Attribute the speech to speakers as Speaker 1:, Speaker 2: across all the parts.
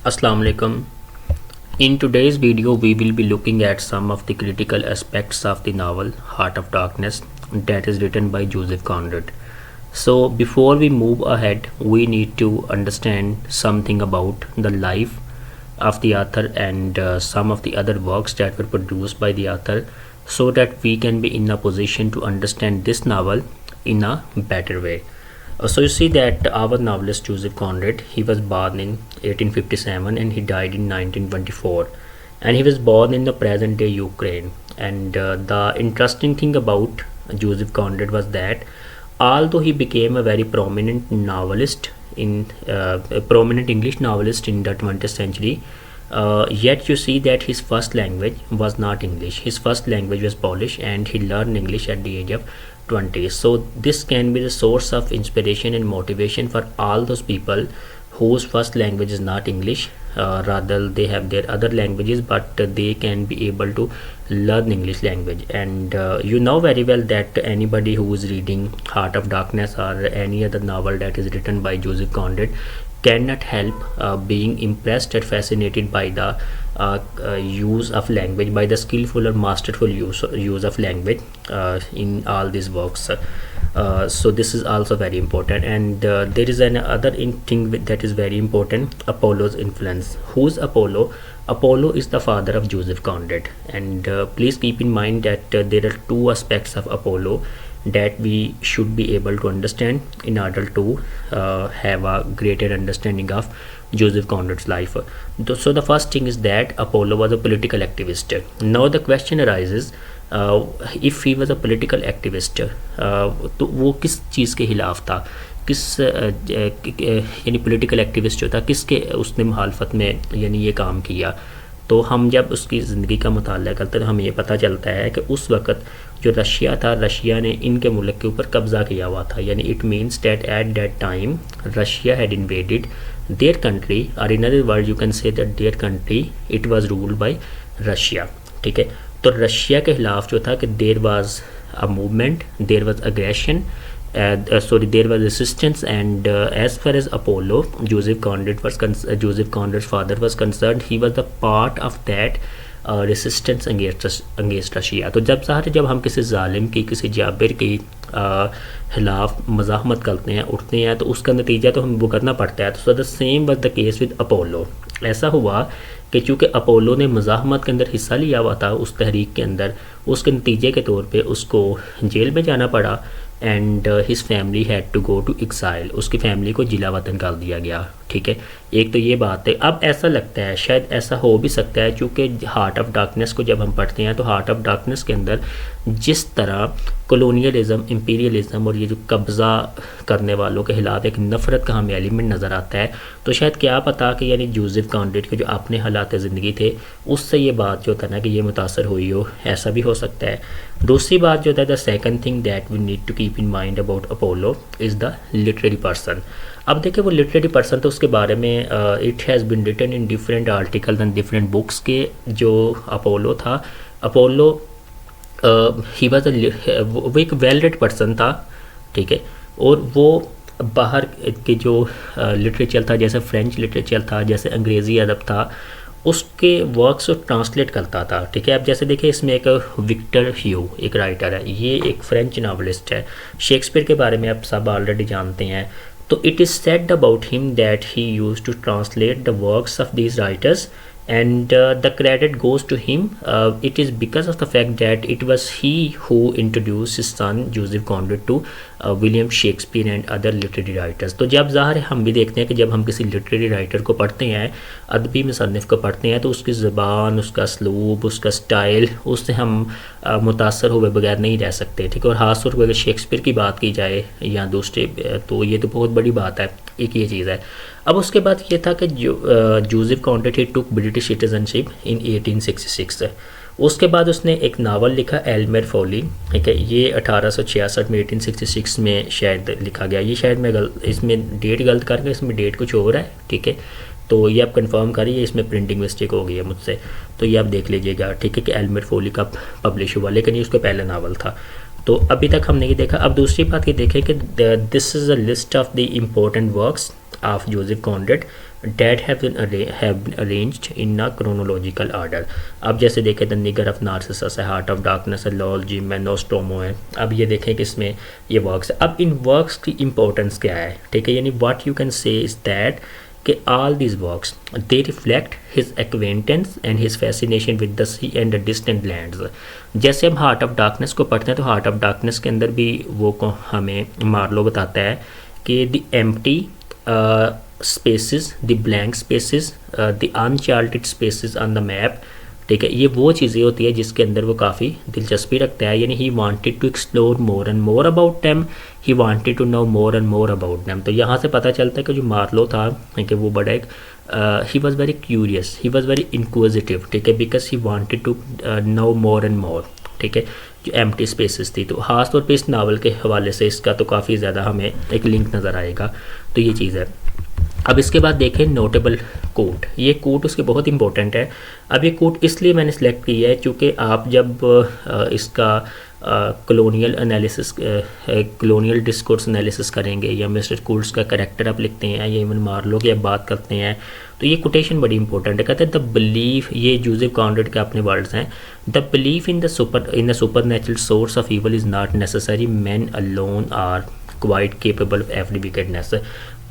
Speaker 1: Assalamu alaikum. In today's video, we will be looking at some of the critical aspects of the novel Heart of Darkness that is written by Joseph Conrad. So, before we move ahead, we need to understand something about the life of the author and some of the other works that were produced by the author so that we can be in a position to understand this novel in a better way. So you see that our novelist Joseph Conrad, he was born in 1857 and he died in 1924, and he was born in the present day Ukraine. And the interesting thing about Joseph Conrad was that although he became a very prominent novelist in a prominent English novelist in the 20th century, yet you see that his first language was not English. His first language was Polish, and he learned English at the age of 20. So this can be the source of inspiration and motivation for all those people whose first language is not English. Rather, they have their other languages, but they can be able to learn English language. And you know very well that anybody who is reading Heart of Darkness or any other novel that is written by Joseph Conrad cannot help being impressed and fascinated by the use of language, by the skillful or masterful use of language in all these works. So this is also very important. And there is another thing that is very important: Apollo's influence. Who's Apollo? Apollo is the father of Joseph Conrad. And please keep in mind that there are two aspects of Apollo that we should be able to understand in order to have a greater understanding of Joseph Conrad's life. So the first thing is that Apollo was a political activist. Now the question arises, if he was a political activist, तो वो किस चीज़ के खिलाफ था, किस यानी political activist जो था किसके उसने मुखालफत में यानी ये काम किया. तो हम जब उसकी ज़िंदगी का मुताला करते हैं तो हमें ये पता चलता है कि उस वक़्त जो रशिया था, रशिया ने इनके मुल्क के ऊपर कब्ज़ा किया हुआ था. यानी it means that at that time Russia had invaded their country, और in other word you can say that their country it was ruled by Russia. ठीक है, तो रशिया के खिलाफ जो था कि there was a movement, there was aggression, there was resistance. And as far as Apollo, Joseph Conrad's father was concerned, he was the part of that resistance against Russia. तो जब हम किसी जालिम की, किसी जाबिर की खिलाफ मज़ाहमत करते हैं, उठते हैं, तो उसका नतीजा तो हमें भुगतना पड़ता है. तो the same was the case with Apollo. ऐसा हुआ कि चूँकि अपोलो ने मज़ाहमत के अंदर हिस्सा लिया हुआ था उस तहरीक के अंदर, उसके नतीजे के तौर पे उसको जेल में जाना पड़ा. And his family had to go to exile. उसकी फैमिली को जिला वतन कर दिया गया. ठीक है, एक तो ये बात है. अब ऐसा लगता है, शायद ऐसा हो भी सकता है, चूँकि हार्ट ऑफ डार्कनेस को जब हम पढ़ते हैं तो हार्ट ऑफ डार्कनेस के अंदर जिस तरह कॉलोनियलिज्म, इंपीरियलिज्म और ये जो कब्ज़ा करने वालों के खिलाफ एक नफ़रत का हमें एलिमेंट नज़र आता है, तो शायद क्या पता कि यानी जोसेफ कॉनरेड के जो अपने हालात ज़िंदगी थे उससे ये बात जो था ना कि ये मुतासर हुई हो, ऐसा भी हो सकता है. दूसरी बात जो था, the second thing that we need to keep in mind about Apollo is the literary person. अब देखिए वो लिटरेरी पर्सन, तो उसके बारे में it has been written in different articles and different books के जो अपोलो था, अपोलो ही वाज वो एक वेल रेड पर्सन था. ठीक है, और वो बाहर के जो लिटरेचर था, जैसे फ्रेंच लिटरेचर था, जैसे अंग्रेज़ी अदब था, उसके वर्क्स को ट्रांसलेट करता था. ठीक है, अब जैसे देखिए इसमें एक विक्टर ह्यू एक राइटर है, ये एक फ्रेंच नावलिस्ट है. शेक्सपियर के बारे में आप सब ऑलरेडी जानते हैं. तो it is said about him that he used to translate the works of these writers, and the credit goes to him. It is because of the fact that it was he who introduced his son Joseph Conrad to William Shakespeare and other literary writers. तो जब ज़ाहिर है हम भी देखते हैं कि जब हम किसी लिटरेरी राइटर को पढ़ते हैं, अदबी मुसन्निफ़ को पढ़ते हैं, तो उसकी ज़बान, उसका असलूब, उसका स्टाइल, उससे हम मुतासर हुए बगैर नहीं रह सकते. ठीक है, और ख़ास तौर पर अगर शेक्सपियर की बात की जाए या दूसरे, तो ये तो बहुत बड़ी बात है. एक ये चीज़ है. अब उसके बाद ये था कि Joseph Conrad he took British citizenship in 1866. उसके बाद उसने एक नावल लिखा एल्मेर फॉली. ठीक है, ये 1866 में 1866 में शायद लिखा गया. ये शायद मैं इसमें डेट गलत कर गया, इसमें डेट कुछ और है. ठीक है, तो ये आप कंफर्म करिए, इसमें प्रिंटिंग मिस्टेक हो गई है मुझसे, तो ये आप देख लीजिएगा. ठीक है, कि एल्मेर फॉली का पब्लिश हुआ, लेकिन ये उसका पहला नावल था. तो अभी तक हमने ये देखा. अब दूसरी बात ये देखें कि this is a list of the important works of Joseph Conrad that have been arranged in a chronological order. अब जैसे देखें द निगर ऑफ नार्सिसस है, हार्ट ऑफ डार्कनेस है, लॉल जिम है, नोस्ट्रोमो है। अब ये देखें कि इसमें ये वर्क्स है। अब इन वर्क्स की इंपॉर्टेंस क्या है, ठीक है, यानी व्हाट यू कैन से इज दैट कि all these works they reflect his acquaintance and his fascination with the sea and the distant lands। जैसे हम हार्ट ऑफ डार्कनेस को पढ़ते हैं तो हार्ट ऑफ डार्कनेस के अंदर भी वो को हमें मार्लो बताता है कि the empty spaces, the blank spaces, the uncharted spaces on the map, ठीक है, ये वो चीज़ें होती है जिसके अंदर वो काफ़ी दिलचस्पी रखता है। यानी he wanted to explore more and more about them, he wanted to know more and more about them. तो यहाँ से पता चलता है कि जो मार्लो था कि वो बड़ा एक he was very curious, he was very inquisitive, ठीक है, because he wanted to know more and more, ठीक है, जो एम्प्टी स्पेसेस थी। तो ख़ास तौर पे इस नावल के हवाले से इसका तो काफ़ी ज़्यादा हमें एक लिंक नज़र आएगा। तो ये चीज़ है। अब इसके बाद देखें नोटेबल कोट, ये कोट उसके बहुत इंपॉर्टेंट है। अब ये कोट इसलिए मैंने सेलेक्ट किया है क्योंकि आप जब इसका colonial analysis, colonial discourse analysis करेंगे या मिस्टर कूल्स का करैक्टर आप लिखते हैं या इवन मार्लो की आप बात करते हैं तो ये कोटेशन बड़ी इंपॉर्टेंट है। कहते हैं द बिलीफ, ये जोसेफ कॉनरेड के अपने वर्ड्स हैं, the belief in the supernatural source of evil is not necessary, man alone are quite capable of every wickedness.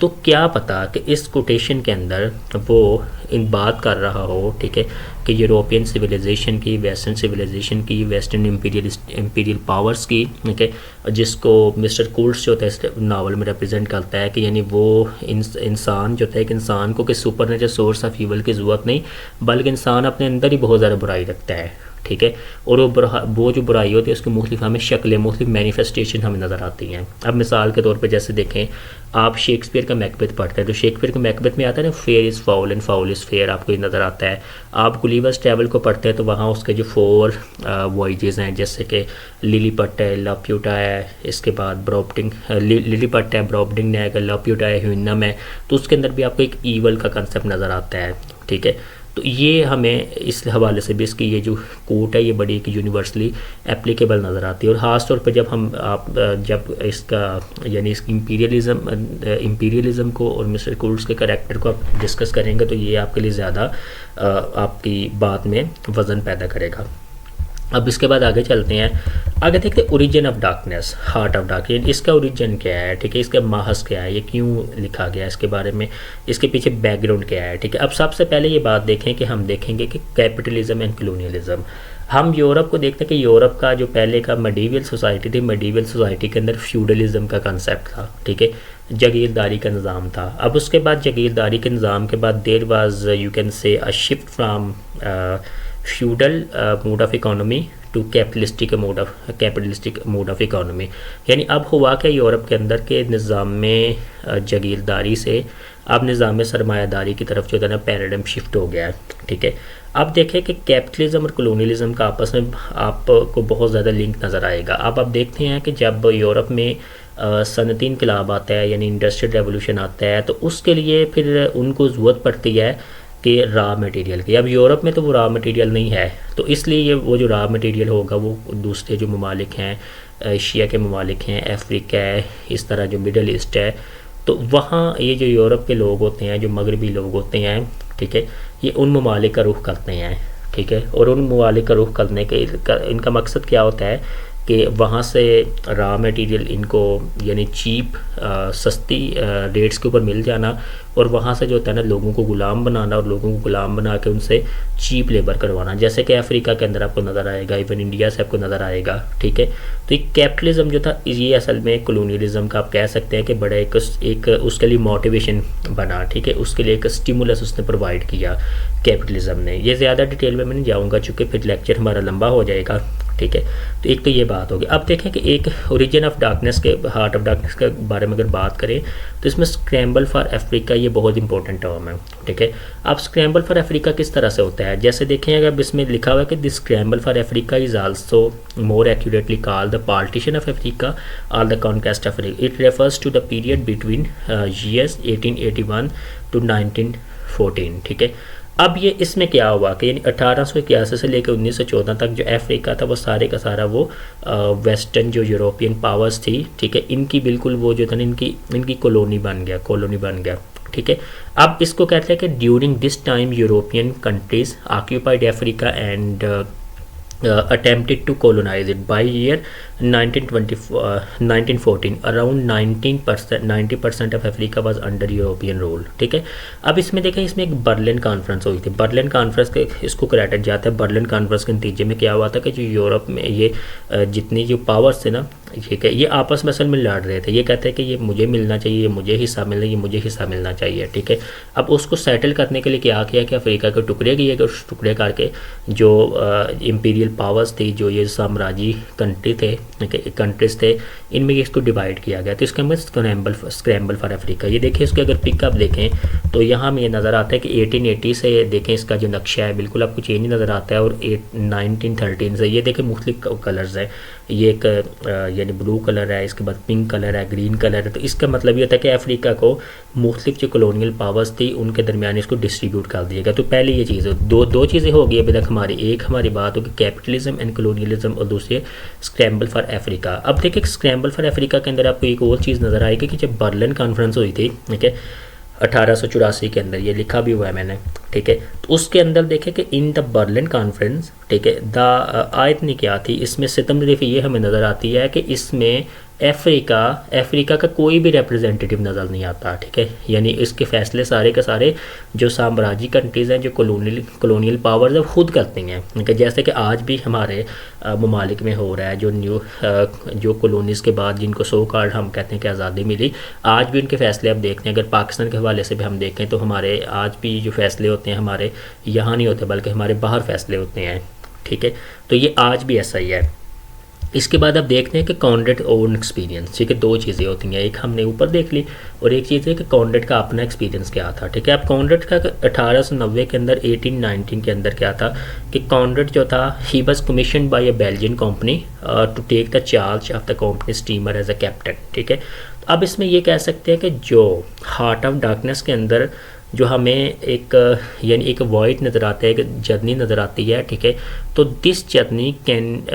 Speaker 1: तो क्या पता कि इस कोटेशन के अंदर वो इन बात कर रहा हो, ठीक है, कि यूरोपियन सिविलाइजेशन की, वेस्टर्न सिविलाइजेशन की, वेस्टर्न इंपीरियल पावर्स की, ठीक है, जिसको मिस्टर कूल्स जो होता है नावल में रिप्रेजेंट करता है कि यानी वो इंसान जो होता है कि इंसान को कि super natural source of evil की ज़रूरत नहीं, बल्कि इंसान अपने अंदर ही बहुत ज़्यादा बुराई रखता है, ठीक है, और वो जो बुराई होती है उसकी मुख्तलिफ हमें शक्लें, मुख्तलिफ मैनिफेस्टेशन हमें नज़र आती हैं। अब मिसाल के तौर पे जैसे देखें, आप शेक्सपियर का मैकबेथ पढ़ते हैं तो शेक्सपियर के मैकबेथ में आता है ना fair is foul and foul is fair, आपको ये नज़र आता है। आप गुलिवर्स ट्रैवल को पढ़ते हैं तो वहाँ उसके जो 4 वॉयजेज़ हैं, जैसे कि लिलीपट है, लाप्यूटा है, इसके बाद ब्रॉबडिंग, लिलीपट है, ब्रॉबडिंग ने लाप्यूटा है, ह्यूनम है, तो उसके अंदर भी आपको एक ईवल का कंसेप्ट नज़र आता है, ठीक है। तो ये हमें इस हवाले से भी इसकी ये जो कोट है ये बड़ी एक यूनिवर्सली एप्लीकेबल नज़र आती है। और ख़ास तौर पे जब हम जब इसका यानी इस इंपीरियलिज़म को और मिस्टर कूल्स के करैक्टर को आप डिस्कस करेंगे तो ये आपके लिए ज़्यादा आपकी बात में वज़न पैदा करेगा। अब इसके बाद आगे चलते हैं, आगे देखते हैं origin of darkness, heart of darkness, इसका ओरिजिन क्या है, ठीक है, इसका माहस क्या है, ये क्यों लिखा गया, इसके बारे में, इसके पीछे बैकग्राउंड क्या है, ठीक है। अब सबसे पहले ये बात देखें कि हम देखेंगे कि कैपिटलिज्म एंड कॉलोनियलिज्म, हम यूरोप को देखते हैं कि यूरोप का जो पहले का मेडिवल सोसाइटी थी, मेडिवल सोसाइटी के अंदर फ्यूडलिज्म का कंसेप्ट था, ठीक है, जागीरदारी का निज़ाम था। अब उसके बाद जागीरदारी के निज़ाम के बाद there was you can say a shift from feudal mode of economy to capitalistic mode of economy, यानी अब हुआ क्या यूरोप के अंदर के निज़ाम में जागीरदारी से अब निज़ाम सरमायादारी की तरफ जो है ना पैराडाइम शिफ्ट हो गया है, ठीक है। अब देखें कि कैपिटलिज्म और कॉलोनियलिज्म का आपस में आपको बहुत ज़्यादा लिंक नज़र आएगा। अब आप देखते हैं कि जब यूरोप में सनती इनकलाब आता है यानी इंडस्ट्रियल रेवोल्यूशन आता है तो उसके लिए फिर उनको ज़रूरत पड़ती है कि रॉ मटेरियल की। अब यूरोप में तो वो रॉ मटेरियल नहीं है, तो इसलिए ये वो जो रॉ मटेरियल होगा वो दूसरे जो ममालिक हैं, एशिया के ममालिक हैं, अफ्रीका है, इस तरह जो मिडल ईस्ट है, तो वहाँ ये जो यूरोप के लोग होते हैं, जो मगरबी लोग होते हैं, ठीक है, ये उन ममालिक का रुख करते हैं, ठीक है, और उन ममालिक का रुख करने के इनका मकसद क्या होता है कि वहाँ से रॉ मटेरियल इनको यानी चीप सस्ती रेट्स के ऊपर मिल जाना और वहाँ से जो होता है ना लोगों को ग़ुलाम बनाना और लोगों को ग़ुलाम बना के उनसे चीप लेबर करवाना, जैसे कि अफ्रीका के अंदर आपको नज़र आएगा, इवन इंडिया से आपको नज़र आएगा, ठीक है। तो ये कैपिटलिज्म जो था ये असल में कॉलोनियलिज्म का आप कह सकते हैं कि बड़ा एक उसके लिए मोटिवेशन बना, ठीक है, उसके लिए एक स्टिमुलस उसने प्रोवाइड किया कैपिटलिज्म ने। ये ज़्यादा डिटेल में मैं नहीं जाऊँगा चूँकि फिर लेक्चर हमारा लंबा हो जाएगा, ठीक है। तो एक तो ये बात होगी। अब देखें कि एक ओरिजिन ऑफ डार्कनेस के, हार्ट ऑफ डार्कनेस के बारे में अगर बात करें तो इसमें स्क्रैम्बल फॉर अफ्रीका ये बहुत इंपॉर्टेंट टर्म है, ठीक है। अब स्क्रैम्बल फॉर अफ्रीका किस तरह से होता है, जैसे देखें अगर इसमें लिखा हुआ है कि this scramble for Africa is also more accurately called the partition of Africa और the conquest of Africa. It refers to the period between years 1881 to 1914, ठीक है। अब ये इसमें क्या हुआ कि यानी 1881 से लेकर 1914 तक जो अफ्रीका था वो सारे का सारा वो वेस्टर्न जो यूरोपियन पावर्स थी, ठीक है, इनकी बिल्कुल वो जो था ना इनकी कॉलोनी बन गया, ठीक है। अब इसको कहते हैं कि during this time European countries occupied Africa and attempted to colonize it by year 1914 around 90% of Africa was under European rule, ठीक है। अब इसमें देखें, इसमें एक बर्लिन कॉन्फ्रेंस हुई थी। बर्लिन कॉन्फ्रेंस के इसको कराया जाता है। बर्लिन कॉन्फ्रेंस के नतीजे में क्या हुआ था कि जो यूरोप में ये जितनी जो पावर्स थे ना, ठीक है, ये आपस में असल में लड़ रहे थे। ये कहते हैं कि ये मुझे मिलना चाहिए, ये मुझे हिस्सा मिलना, ये मुझे हिस्सा मिलना चाहिए, ठीक है। अब उसको सेटल करने के लिए क्या किया कि अफ्रीका के टुकड़े किए गए, उस टुकड़े करके जो इम्पीरियल पावर्स थी, जो ये साम्राज्य कंट्री थे, कंट्रीज थे, इनमें इसको डिवाइड किया गया। तो इसके अंदर स्क्रैम्बल फॉर अफ्रीका। ये देखिए, इसके अगर पिकअप देखें तो यहाँ में ये नज़र आता है कि 1880 से देखें इसका जो नक्शा है बिल्कुल आपको चेंज ही नज़र आता है, और 1913 से ये देखें मुख्तलिफ कलर्स हैं। ये एक यानी ब्लू कलर है, इसके बाद पिंक कलर है, ग्रीन कलर है। तो इसका मतलब ये होता है कि अफ्रीका को मुख्तलिफ जो कॉलोनियल पावर्स थी उनके दरमियान इसको डिस्ट्रीब्यूट कर दिया गया। तो पहले ये चीज़ दो चीज़ें होगी अभी तक हमारी। एक हमारी बात होगी कैपिटलिज्म एंड कॉलोनियलिज्म, और दूसरी स्क्रैम्बल फॉर अफ्रीका। अब देखिए, स्क्रैम्बल फॉर अफ्रीका के अंदर आपको एक और चीज़ नज़र आएगी कि जब बर्लिन कॉन्फ्रेंस हुई थी, ठीक है, 1884 के अंदर, ये लिखा भी हुआ है मैंने, ठीक है। तो उसके अंदर देखें कि इन द बर्लिन कॉन्फ्रेंस, ठीक है, द आयत ने क्या थी, इसमें सितमगीरी ये हमें नज़र आती है कि इसमें अफ्रीका का कोई भी रिप्रेजेंटेटिव नज़र नहीं आता, ठीक है। यानी इसके फैसले सारे के सारे जो साम्राज्य कंट्रीज़ हैं, जो कॉलोनियल पावर्स है, खुद करती हैं। जैसे कि आज भी हमारे ममालिक में हो रहा है, जो कॉलोनीज़ के बाद जिनको सो कार्ड हम कहते हैं कि आज़ादी मिली, आज भी उनके फैसले आप देखते हैं। अगर पाकिस्तान के हवाले से भी हम देखें तो हमारे आज भी जो फैसले होते हैं हमारे यहाँ नहीं होते, बल्कि हमारे बाहर फैसले होते हैं, ठीक है। तो ये आज भी ऐसा ही है। इसके बाद आप देखते हैं कि कॉन्रेड ओन एक्सपीरियंस, ठीक है। दो चीज़ें होती हैं, एक हमने ऊपर देख ली और एक चीज़ है कि कॉन्रेड का अपना एक्सपीरियंस क्या था, ठीक है। अब कॉन्रेड का 1890 के अंदर 1819 के अंदर क्या था कि कॉन्रेड जो था, he was commission by a Belgian company to take the charge of the company steamer as a captain, ठीक है। अब इसमें ये कह सकते हैं कि जो हार्ट ऑफ डार्कनेस के अंदर जो हमें एक यानी एक वॉइड नज़र आता है, एक जर्नी नज़र आती है, ठीक है। तो दिस जर्नी कैन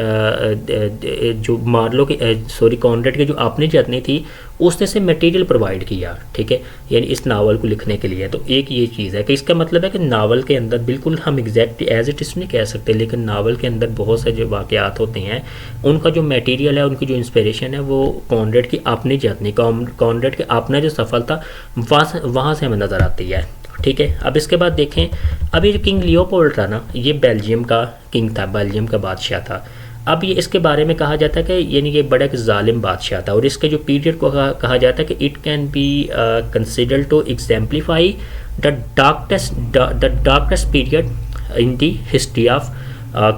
Speaker 1: जो मार्लो के कॉन्रेड की जो अपनी जर्नी थी उसने से मटेरियल प्रोवाइड किया, ठीक है, यानी इस नावल को लिखने के लिए। तो एक ये चीज़ है कि इसका मतलब है कि नावल के अंदर बिल्कुल हम एग्जैक्ट एज इट इज़ नहीं कह सकते, लेकिन नावल के अंदर बहुत से जो वाक़यात होते हैं उनका जो मटेरियल है, उनकी जो इंस्पिरेशन है, वो कॉन्रेड की अपनी जर्नी, कॉन्रेड के अपना जो सफ़र था वहाँ से हमें नज़र आती है, ठीक है। अब इसके बाद देखें, अभी जो किंग लियोपोल्ड था ना, ये बेल्जियम का किंग था, बेल्जियम का बादशाह था। अब ये इसके बारे में कहा जाता है कि यानी ये बड़ा एक जालिम बादशाह था, और इसके जो पीरियड को कहा जाता है कि it can be considered to exemplify the darkest period in the history of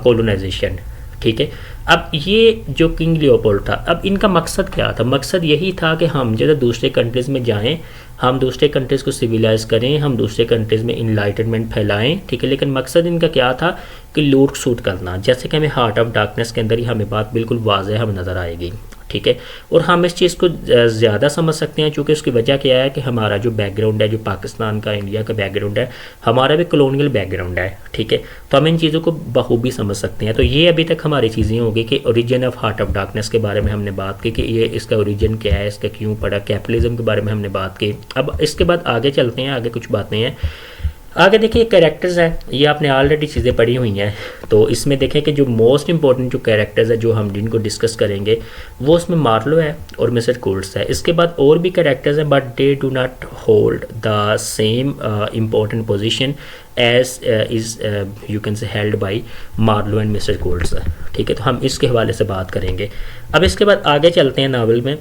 Speaker 1: colonisation, ठीक है। अब ये जो किंग लियोपोल्ड था, अब इनका मकसद क्या था? मकसद यही था कि हम जब दूसरे कंट्रीज़ में जाएं, हम दूसरे कंट्रीज़ को सिविलाइज़ करें, हम दूसरे कंट्रीज़ में इनलाइटनमेंट फैलाएं, ठीक है। लेकिन मकसद इनका क्या था कि लूट सूट करना। जैसे कि हमें हार्ट ऑफ डार्कनेस के अंदर ही हमें बात बिल्कुल वाज़ेह हमें नज़र आएगी, ठीक है। और हम इस चीज़ को ज़्यादा समझ सकते हैं क्योंकि उसकी वजह क्या है कि हमारा जो बैकग्राउंड है, जो पाकिस्तान का, इंडिया का बैकग्राउंड है, हमारा भी कॉलोनियल बैकग्राउंड है, ठीक है। तो हम इन चीज़ों को बखूबी समझ सकते हैं। तो ये अभी तक हमारी चीज़ें होगी कि origin of Heart of darkness के बारे में हमने बात की कि ये इसका ओरिजिन क्या है, इसका क्यों पड़ा, कैपिटलिज्म के बारे में हमने बात की। अब इसके बाद आगे चलते हैं, आगे कुछ बातें हैं। आगे देखिए कैरेक्टर्स हैं, ये आपने ऑलरेडी चीज़ें पढ़ी हुई हैं। तो इसमें देखें कि जो मोस्ट इंपॉर्टेंट जो कैरेक्टर्स है जो हम जिनको डिस्कस करेंगे वो उसमें मार्लो है और मिस्टर कोल्ट्स है। इसके बाद और भी कैरेक्टर्स हैं but they do not hold the same important position as is you can say held by Marlow and mister Kurtz, ठीक है। तो हम इसके हवाले से बात करेंगे। अब इसके बाद आगे चलते हैं नावल में।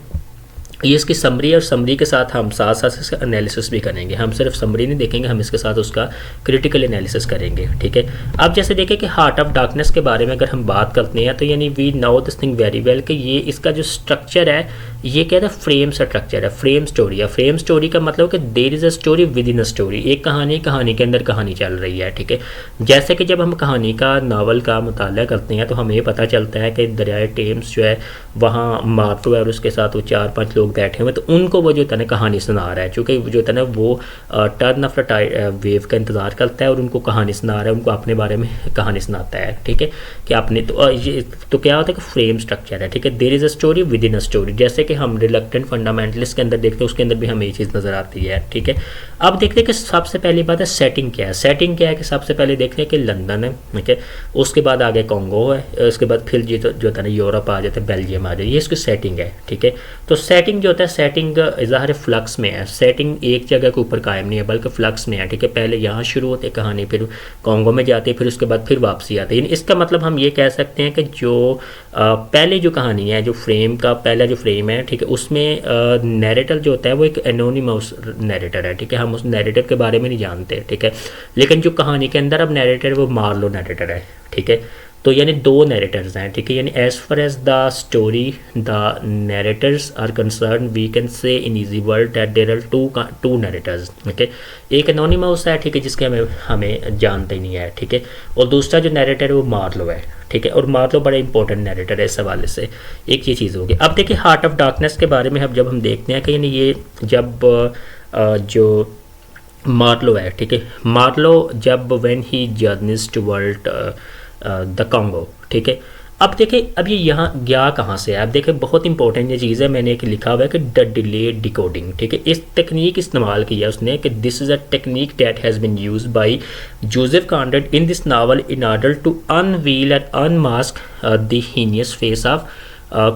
Speaker 1: ये इसकी समरी और समरी के साथ हम साथ साथ इसका एनालिसिस भी करेंगे। हम सिर्फ समरी नहीं देखेंगे, हम इसके साथ उसका क्रिटिकल एनालिसिस करेंगे, ठीक है। अब जैसे देखें कि हार्ट ऑफ डार्कनेस के बारे में अगर हम बात करते हैं तो यानी we know this thing very well कि ये इसका जो स्ट्रक्चर है ये क्या है, फ्रेम स्ट्रक्चर है, फ्रेम स्टोरी है। फ्रेम स्टोरी का मतलब कि there is a story within a story, एक कहानी के अंदर कहानी चल रही है, ठीक है। जैसे कि जब हम कहानी का नावल का मुताला करते हैं तो हमें पता चलता है कि दरियाए टेम्स जो है वहाँ मार्लो है और उसके साथ वो 4-5 लोग बैठे हुए, तो उनको वो जो है कहानी सुना रहा है, चूँकि जो है वो टर्न ऑफ द वेव का इंतज़ार करता है और उनको कहानी सुना रहा है, उनको अपने बारे में कहानी सुनाता है, ठीक है। कि आपने तो ये तो क्या होता है कि फ्रेम स्ट्रक्चर है, ठीक है। There is a story within a story. जैसे कि कि हम रिलक्टेंट फंडामेंटलिस्ट के अंदर देखते हैं, उसके अंदर भी हमें ये चीज़ नज़र आती है। ठीक है, अब देखते हैं कि सबसे पहली बात है सेटिंग क्या है। सेटिंग क्या है कि सबसे पहले देखते हैं कि लंदन है, ठीक है, उसके बाद आगे कॉन्गो है, उसके बाद फिर जो होता है ना यूरोप आ जाता है, बेल्जियम आ जाए, ये इसकी सेटिंग है। ठीक है, तो सेटिंग जो होता है, सेटिंग ज़ाहिर फ्लक्स में है, सेटिंग एक जगह के ऊपर कायम नहीं है बल्कि फ्लक्स में है। ठीक है, पहले यहाँ शुरू होती है कहानी, फिर कॉन्गो में जाती है, फिर उसके बाद फिर वापसी आती है। इसका मतलब हम ये कह सकते हैं कि जो पहले जो कहानी है, जो फ्रेम का पहला जो फ्रेम है, ठीक है, उसमें नैरेटर जो होता है वो एक एनोनिमस नैरेटर है। ठीक है, हम उस नैरेटर के बारे में नहीं जानते। ठीक है, लेकिन जो कहानी के अंदर अब नैरेटर वो मार्लो नैरेटर है। ठीक है, तो यानी दो नैरेटर्स हैं। ठीक है, यानी as far as the story the narrators are concern we can say in easy word that there are two narrators. ठीक है, एक एनोनिमस है, ठीक है, जिसके हमें जानते ही नहीं है। ठीक है, और दूसरा जो नैरेटर है वो मार्लो है। ठीक है, और मार्लो बड़ा इंपॉर्टेंट नैरेटर है, इस हवाले से एक ये चीज़ होगी। अब देखिए हार्ट ऑफ डार्कनेस के बारे में जब हम देखते हैं कि यानी ये जब जो मार्लो है, ठीक है, मार्लो जब when he journeys toward the Congo. ठीक है, अब देखिए अब ये यहाँ गया कहाँ से है। अब देखिए बहुत इंपॉर्टेंट ये चीज़ है, मैंने एक लिखा हुआ है कि द डिलेड डिकोडिंग। ठीक है, इस तकनीक इस्तेमाल किया उसने कि this is a technique that has been used by Joseph Conrad in this novel in order to unveil and unmask the heinous face of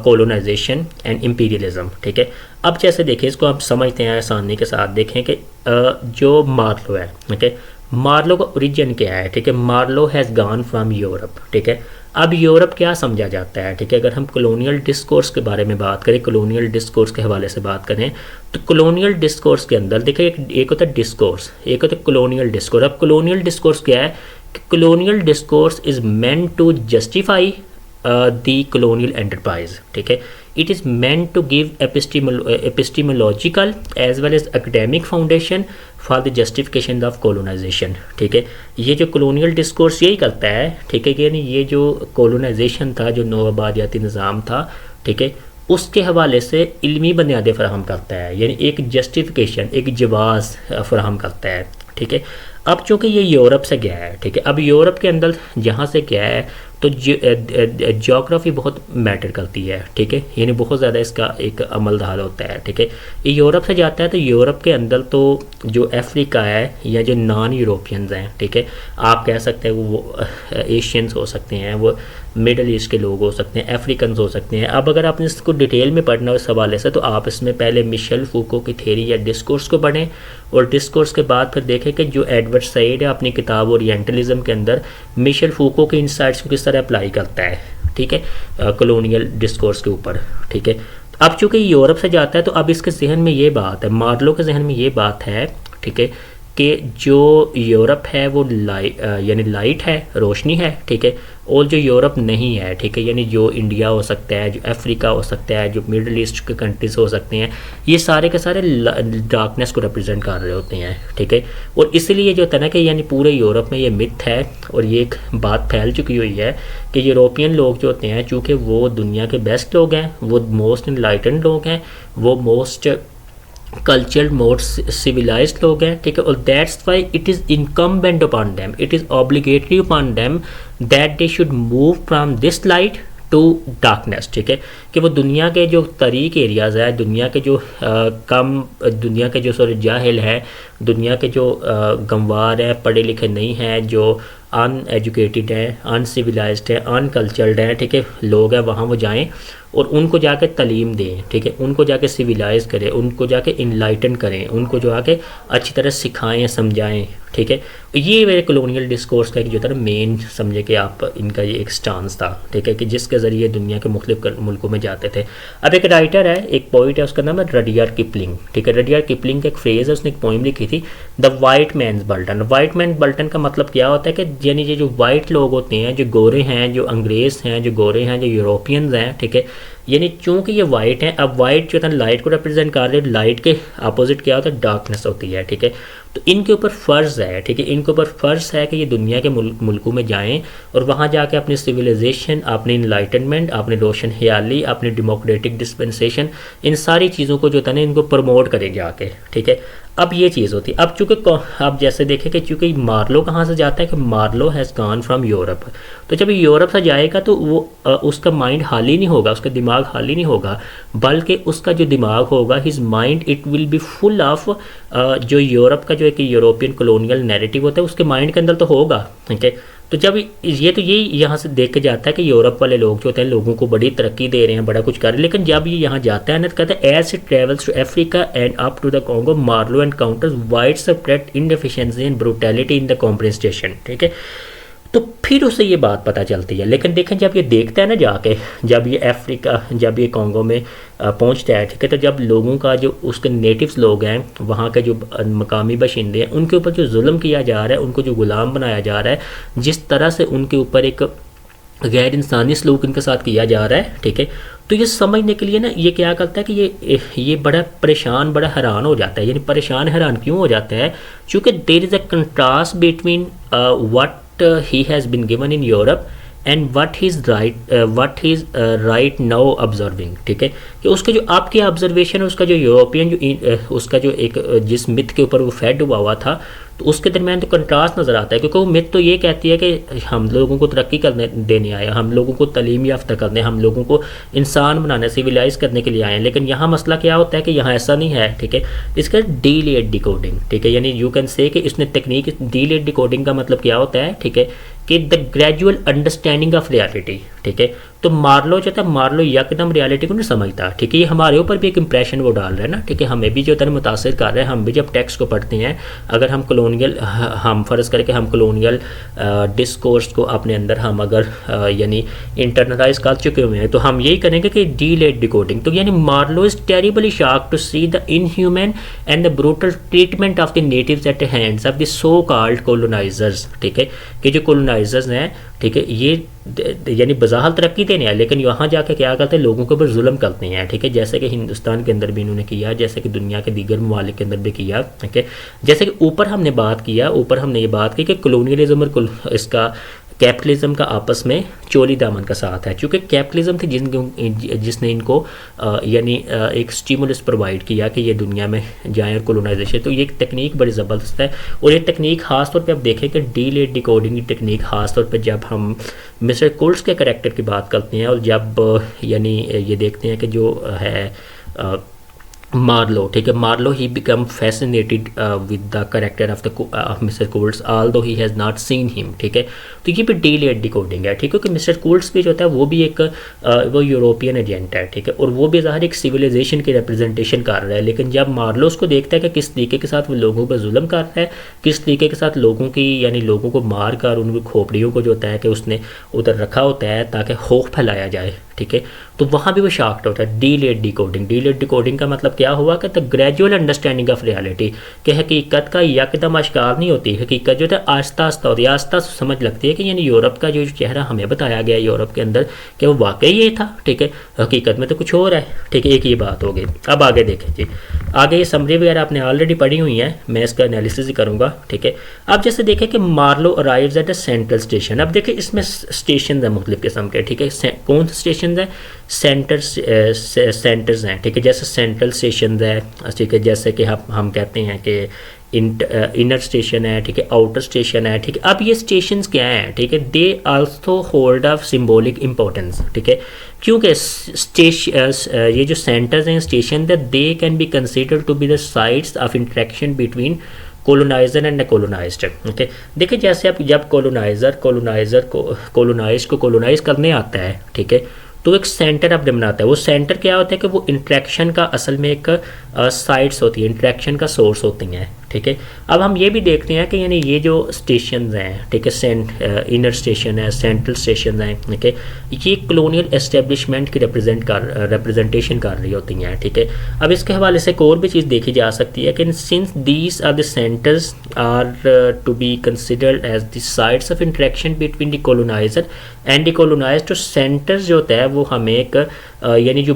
Speaker 1: colonization and imperialism. ठीक है, अब जैसे देखिए इसको आप समझते हैं आसानी के साथ, देखें कि जो मार्लो है, ठीक है, मार्लो का ओरिजिन क्या है। ठीक है, Marlow has gone from Europe. ठीक है, अब यूरोप क्या समझा जाता है। ठीक है, अगर हम कॉलोनियल डिस्कोर्स के बारे में बात करें, कॉलोनियल डिस्कोर्स के हवाले से बात करें, तो कॉलोनियल डिस्कोर्स के अंदर देखिए एक होता है डिस्कोर्स, एक होता है कॉलोनियल डिस्कोर्स। अब कॉलोनियल डिस्कोर्स क्या है कि colonial discourse is meant to justify the colonial enterprise. ठीक है, it is meant to give epistemological as well as academic foundation for the justification of colonization। ठीक है, ये जो colonial discourse यही करता है। ठीक है, यानी ये जो colonization था, जो नौआबादियाती निज़ाम था, ठीक है, उसके हवाले से इल्मी बुनियादें फराहम करता है, यानी एक जस्टिफिकेशन, एक जवाज़ फराहम करता है। ठीक है, अब चूँकि ये यूरोप से गया है, ठीक है, अब यूरोप के अंदर जहाँ से गया है तो ज्योग्राफी बहुत मैटर करती है। ठीक है, यानी बहुत ज़्यादा इसका एक अमल दखल होता है। ठीक है, ये यूरोप से जाता है तो यूरोप के अंदर तो जो अफ्रीका है या जो नॉन यूरोपियंस हैं, ठीक है, आप कह सकते हैं वो एशियंस हो सकते हैं, वो मिडल ईस्ट के लोग हो सकते हैं, अफ्रीकन्स हो सकते हैं। अब अगर आपने इसको डिटेल में पढ़ना हो इस हवाले से तो आप इसमें पहले मिशेल फूको की थ्योरी या डिस्कोर्स को पढ़ें, और डिस्कोर्स के बाद फिर देखें कि जो एडवर्ड सईद है अपनी किताब ओरिएंटलिज्म के अंदर मिशेल फूको के इंसाइट्स को किस तरह अप्लाई करता है। ठीक है, कॉलोनियल डिस्कोर्स के ऊपर। ठीक है, अब चूँकि यूरोप से जाता है तो अब इसके जहन में ये बात है, मार्लो के जहन में ये बात है, ठीक है, कि जो यूरोप है वो यानी लाइट है, रोशनी है। ठीक है, और जो यूरोप नहीं है, ठीक है, यानी जो इंडिया हो सकता है, जो अफ्रीका हो सकता है, जो मिडल ईस्ट के कंट्रीज हो सकते हैं, ये सारे के सारे डार्कनेस को रिप्रेजेंट कर रहे होते हैं। ठीक है, और इसलिए जो होता है ना कि यानी पूरे यूरोप में ये मिथ है और ये एक बात फैल चुकी हुई है कि यूरोपियन लोग जो होते हैं, चूँकि वो दुनिया के बेस्ट लोग हैं, वो मोस्ट इनलाइटेंड लोग हैं, वो मोस्ट कल्चरल मोस्ट सिविलाइज्ड लोग हैं। ठीक है, और that's why it is incumbent upon them, it is obligatory upon them that they should move from this light to darkness. ठीक है, कि वो दुनिया के जो तरीक एरियाज़ है, दुनिया के जो दुनिया के जो जाहिल है, दुनिया के जो गंवार हैं, पढ़े लिखे नहीं हैं, जो अनएजुकेटेड हैं, अनसिविलाइज्ड हैं, अनकल्चर्ड हैं, ठीक है, लोग हैं, वहाँ वो जाएं और उनको जाके तालीम दें। ठीक है, उनको जाके सिविलाइज करें, उनको जाके इनलाइटन करें, उनको जो आके अच्छी तरह सिखाएं, समझाएं। ठीक है, ये मेरे कॉलोनियल डिस्कोर्स का एक जो था ना मेन समझे कि आप इनका ये एक स्टांस था। ठीक है, कि जिसके ज़रिए दुनिया के मुख्तलिफ मुल्कों में जाते थे। अब एक राइटर है, एक पोइट है, उसका नाम है रडियार्ड किपलिंग। ठीक है, रडियार्ड किपलिंग का एक फ्रेज़ है, उसने एक पोइम लिखी थी, the white man's burden. White man burden का मतलब क्या होता है कि यानी ये जो वाइट लोग होते हैं, जो गोरे हैं, जो अंग्रेज़ हैं, जो गोरे हैं, जो यूरोपियंस हैं, ठीक है, यानी चूँकि ये वाइट हैं, अब वाइट जो था लाइट को रिप्रेजेंट कर रहे हैं, लाइट के अपोजिट क्या होता है, डार्कनेस होती है। ठीक है, तो इनके ऊपर फ़र्ज़ है, ठीक है, इनके ऊपर फ़र्ज़ है कि ये दुनिया के मुल्कों में जाएं और वहाँ जाके अपनी सिविलाइजेशन, अपनी इनलाइटनमेंट, अपनी रोशन ख्याली, अपनी डेमोक्रेटिक डिस्पेंसेशन, इन सारी चीज़ों को जो था ना इनको प्रमोट करें जाके। ठीक है, अब ये चीज़ होती है। अब चूँकि आप जैसे देखें कि चूँकि मार्लो कहाँ से जाता है कि Marlow has gone from Europe, तो जब यूरोप से जाएगा तो वो उसका माइंड खाली नहीं होगा, उसका दिमाग खाली नहीं होगा, बल्कि उसका जो दिमाग होगा, his mind it will be full of जो यूरोप का जो एक यूरोपियन कॉलोनियल नैरेटिव होता है उसके माइंड के अंदर तो होगा। ठीक है, तो जब ये यहाँ से देख के जाता है कि यूरोप वाले लोग जो होते हैं लोगों को बड़ी तरक्की दे रहे हैं, बड़ा कुछ कर रहे हैं, लेकिन जब ये यहाँ जाता है ना तो कहता है as it travels to Africa and up to the Congo Marlow encounters wide spread inefficiency and brutality in the compensation. ठीक है, तो फिर उसे ये बात पता चलती है। लेकिन देखें जब ये देखता है ना जाके, जब ये अफ्रीका, जब ये कॉन्गो में पहुंचता है, ठीक है, तो जब लोगों का जो उसके नेटिव्स लोग हैं, वहाँ के जो मकामी बाशिंदे हैं, उनके ऊपर जो जुल्म किया जा रहा है, उनको जो गुलाम बनाया जा रहा है, जिस तरह से उनके ऊपर एक गैर इंसानी सलूक इनके साथ किया जा रहा है, ठीक है, तो ये समझने के लिए ना ये क्या करता है कि ये बड़ा परेशान, बड़ा हैरान हो जाता है। यानी परेशान हैरान क्यों हो जाता है? क्योंकि there is a contrast between what he has been given in Europe and what he's right now observing। ठीक है, कि उसका जो आपकी ऑब्जर्वेशन है, उसका जो यूरोपियन जो उसका जो एक जिस मिथ के ऊपर वो फेड हुआ था, तो उसके दरमियान तो कंट्रास्ट नज़र आता है। क्योंकि वो मिथ तो ये कहती है कि हम लोगों को तरक्की करने देने आए, हम लोगों को तालीम याफ्ता करने, हम लोगों को इंसान बनाने, सिविलाइज करने के लिए आए हैं। लेकिन यहाँ मसला क्या होता है कि यहाँ ऐसा नहीं है। ठीक है, इसका डीलेड डिकोडिंग। ठीक है, यानी यू कैन से कि इसने टेक्निक, डीलेड डिकोडिंग का मतलब क्या होता है? ठीक है, कि the gradual understanding of reality. ठीक है, तो मार्लो जो था, मार्लो यकदम रियलिटी को नहीं समझता। ठीक है, ये हमारे ऊपर भी एक इंप्रेशन वो डाल रहा है ना। ठीक है, हमें भी जो है मुतासर कर रहा है। हम भी जब टेक्स्ट को पढ़ते हैं, अगर हम कॉलोनियल, हम फ़र्ज़ करके हम कॉलोनियल डिस्कोर्स को अपने अंदर हम अगर यानी इंटरनलाइज कर चुके हुए हैं, तो हम यही करेंगे कि डीलेड डिकोडिंग। तो यानी Marlow is terribly shocked to see the inhuman and the brutal treatment of the natives at the hands of the so called colonisers. ठीक है, कि जो कोलोनाइजर्स हैं, ठीक है, ये यानी बज़ाहिर तरक्की देने आए, लेकिन यहाँ जाके क्या करते हैं? लोगों के ऊपर जुल्म करते हैं। ठीक है, जैसे कि हिंदुस्तान के अंदर भी इन्होंने किया, जैसे कि दुनिया के दीगर ममालिक के अंदर भी किया। ठीक है, जैसे कि ऊपर हमने ये बात की कि कॉलोनियलिज्म और इसका कैपिटलिज्म का आपस में चोली दामन का साथ है। चूँकि कैपिटलिज्म थी जिसने इनको यानी एक स्टिमुलस प्रोवाइड किया कि ये दुनिया में जाएँ और कॉलोनाइजेशन। तो ये एक टेक्निक बड़ी ज़बरदस्त है, और ये टेक्निक ख़ास तौर पे आप देखें कि डीलेड डिकोडिंग की टेक्निक ख़ास तौर पे जब हम मिस्टर कोल्ट्स के करैक्टर की बात करते हैं, और जब यानी ये देखते हैं कि जो है मार्लो, ठीक है, Marlow he become fascinated with the character of the mister Kurtz although he has not seen him. ठीक है, तो ये भी डीलेड डिकोडिंग है। ठीक है, कि मिस्टर कोल्ट्स भी जो होता है वो भी एक वो यूरोपियन एजेंट है। ठीक है, और वो भी ज़ाहिर एक सिविलाइजेशन की रिप्रेजेंटेशन कर रहा है। लेकिन जब मार्लो उसको देखता है कि किस तरीके के साथ वो लोगों पर जुल्म कर रहा है, किस तरीके के साथ लोगों की यानी लोगों को मार कर उनकी खोपड़ियों को जो होता है कि उसने उधर रखा होता है ताकि खौफ फैलाया जाए। ठीक है, तो वहाँ भी वो शॉक्ड होता है। डीलेड डिकोडिंग, डीलेड डिकोडिंग का मतलब क्या हुआ कि the gradual understanding of reality, कि हकीकत का यकदम आश्कार नहीं होती, हकीकत जो है आस्ता आस्ता होती है, आस्ता समझ लगती है कि यानी यूरोप का जो चेहरा हमें बताया गया यूरोप के अंदर कि वो वाकई ये था। ठीक है, हकीकत में तो कुछ और है। ठीक है, एक ये बात हो गई। अब आगे देखें जी, आगे ये समरी वगैरह आपने ऑलरेडी पढ़ी हुई है, मैं इसका एनालिसिस ही करूँगा। ठीक है, अब जैसे देखें कि Marlow arrives at a central station. अब देखिए इसमें स्टेशन है मुख्तलिफ किस्म के। ठीक है, कौन से स्टेशन है? सेंटर्स हैं। ठीक है, जैसे सेंट्रल स्टेशन है, ठीक है, जैसे कि हम कहते हैं कि इनर स्टेशन है, ठीक है, आउटर स्टेशन है। ठीक है, अब ये स्टेशंस क्या हैं? ठीक है, they also hold of symbolic importance. ठीक है, क्योंकि ये जो सेंटर्स हैं, station, they can be considered to be the sites of interaction between coloniser and colonised. Okay, देखिए जैसे आप जब कोलोनाइजर को कोलोनाइज करने आता है, ठीक है, तो एक सेंटर अब बनाता है। वो सेंटर क्या होता है कि वो इंट्रैक्शन का असल में एक साइट्स होती है, इंट्रैक्शन का सोर्स होती हैं। ठीक है, अब हम ये भी देखते हैं कि यानी ये जो स्टेशन हैं, ठीक है, इनर स्टेशन है, सेंट्रल स्टेशन हैं, ठीक है, ये कॉलोनियल एस्टेब्लिशमेंट की रिप्रेजेंटेशन कर रही होती हैं। ठीक है, अब इसके हवाले से एक और भी चीज़ देखी जा सकती है कि since these are the centres are to be considered as the sites of interaction between the coloniser and the colonised, तो सेंटर्स जो होता है वो हमें एक यानी जो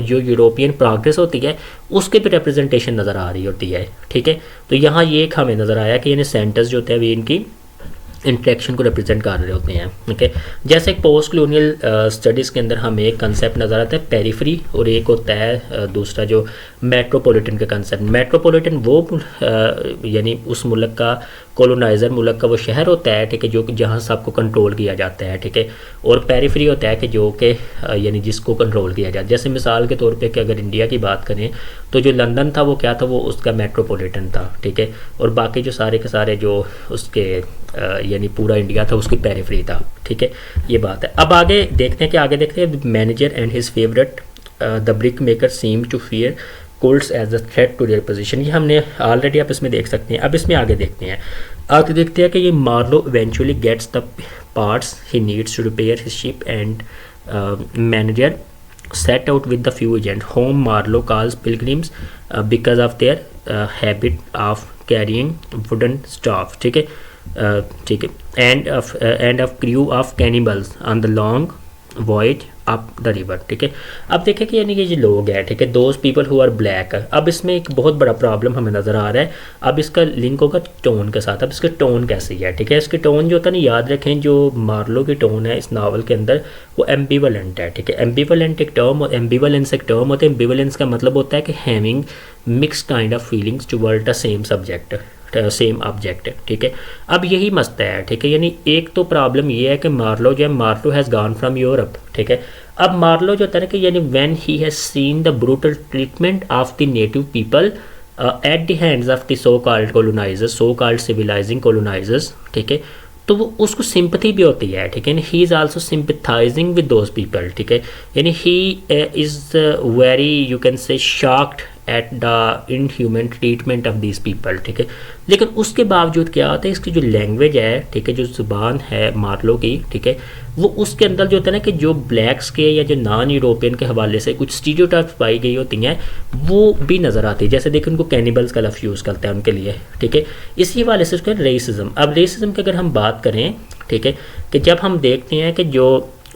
Speaker 1: यूरोपियन प्रोग्रेस होती है उसके भी रिप्रेजेंटेशन नज़र आ रही होती है। ठीक है, तो यहाँ ये एक हमें नज़र आया कि यानी सेंटर्स जो होते हैं वे इनकी इंट्रैक्शन को रिप्रेजेंट कर रहे होते हैं। ठीक है, जैसे एक पोस्ट कॉलोनियल स्टडीज़ के अंदर हमें एक कंसेप्ट नज़र आता है पेरिफेरी, और एक होता है दूसरा जो मेट्रोपॉलिटन का कंसेप्ट। मेट्रोपॉलिटन वो यानी उस मुल्क का कॉलोनाइज़र मुल्क का वो शहर होता है, ठीक है, जो कि जहाँ सबको कंट्रोल किया जाता है, ठीक है। और पेरिफेरी होता है कि जो कि यानी जिसको कंट्रोल किया जाता है। जैसे मिसाल के तौर पे कि अगर इंडिया की बात करें तो जो लंदन था वो क्या था, वो उसका मेट्रोपॉलिटन था, ठीक है। और बाकी जो सारे के सारे जो उसके यानी पूरा इंडिया था उसकी पेरिफेरी था, ठीक है। ये बात है। अब आगे देखते हैं कि आगे देखते हैं manager and his favourite the brick maker seem to fear Kurtz as a threat to their position. ये हमने ऑलरेडी आप इसमें देख सकते हैं। अब इसमें आगे देखते हैं, आगे देखते हैं कि ये Marlow eventually gets the parts he needs to repair his ship and manager set out with the few agents whom Marlowe calls pilgrims because of their habit of carrying wooden staff, ठीक है, ठीक है, and of crew of cannibals on the long voyage up the river, ठीक है। अब देखें कि यानी कि ये लोग हैं, ठीक है, those people who are black. अब इसमें एक बहुत बड़ा प्रॉब्लम हमें नज़र आ रहा है। अब इसका लिंक होगा टोन के साथ। अब इसका टोन कैसी है, ठीक है। इसकी टोन जो होता है ना, याद रखें जो मार्लो की टोन है इस नावल के अंदर वो एम्बीवलेंट है, ठीक है। एम्बीवलेंट एक टर्म और एम्बीवलेंस एक टर्म होता है। एम्बीवलेंस का मतलब होता है कि having mix kind of feelings toward the same subject, same object, ठीक है। अब यही मसला है, ठीक है। यानी एक तो प्रॉब्लम ये है कि मार्लो जो है, Marlow has gone from Europe, ठीक है। अब मार्लो जो होता है ना कि यानी when he has seen the brutal treatment of the native people at the hands of the so called colonisers, so called civilising colonisers, ठीक है, तो वो उसको सिंपथी भी होती है, ठीक है। He is also sympathising with those people, ठीक है। यानी he is very you can से shocked at the inhuman treatment of this people, ठीक है। लेकिन उसके बावजूद क्या होता है, इसकी जो लैंग्वेज है, ठीक है, जो ज़ुबान है मार्लो की, ठीक है, वो उसके अंदर जो होता है ना कि जो ब्लैक्स के या जो नॉन यूरोपियन के हवाले से कुछ स्टीरियोटाइप्स पाई गई होती हैं वो भी नज़र आती है। जैसे देखिए उनको कैनिबल्स का लफ्ज़ यूज़ करता है उनके लिए, ठीक है। इसी हवाले से उसका रेसिज्म। अब रेसिज्म की अगर हम बात करें, ठीक है, कि जब हम देखते हैं कि जो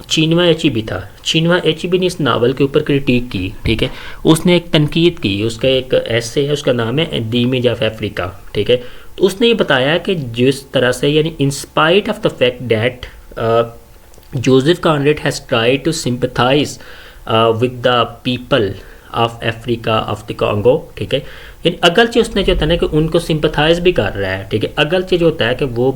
Speaker 1: चिनुआ अचेबी था, चिनुआ अचेबी ने इस नावल के ऊपर क्रिटिक की, ठीक है, उसने एक तनकीद की। उसका एक ऐसे है, उसका नाम है द इमेज ऑफ अफ्रीका, ठीक है। तो उसने ये बताया कि जिस तरह से यानी in spite of the fact that Joseph Conrad has tried to sympathize with the people of Africa of the Congo, ठीक है। यानी अगरचे उसने जो होता है ना कि उनको सिंपथाइज भी कर रहा है, ठीक है। अगरचे जो होता है कि वो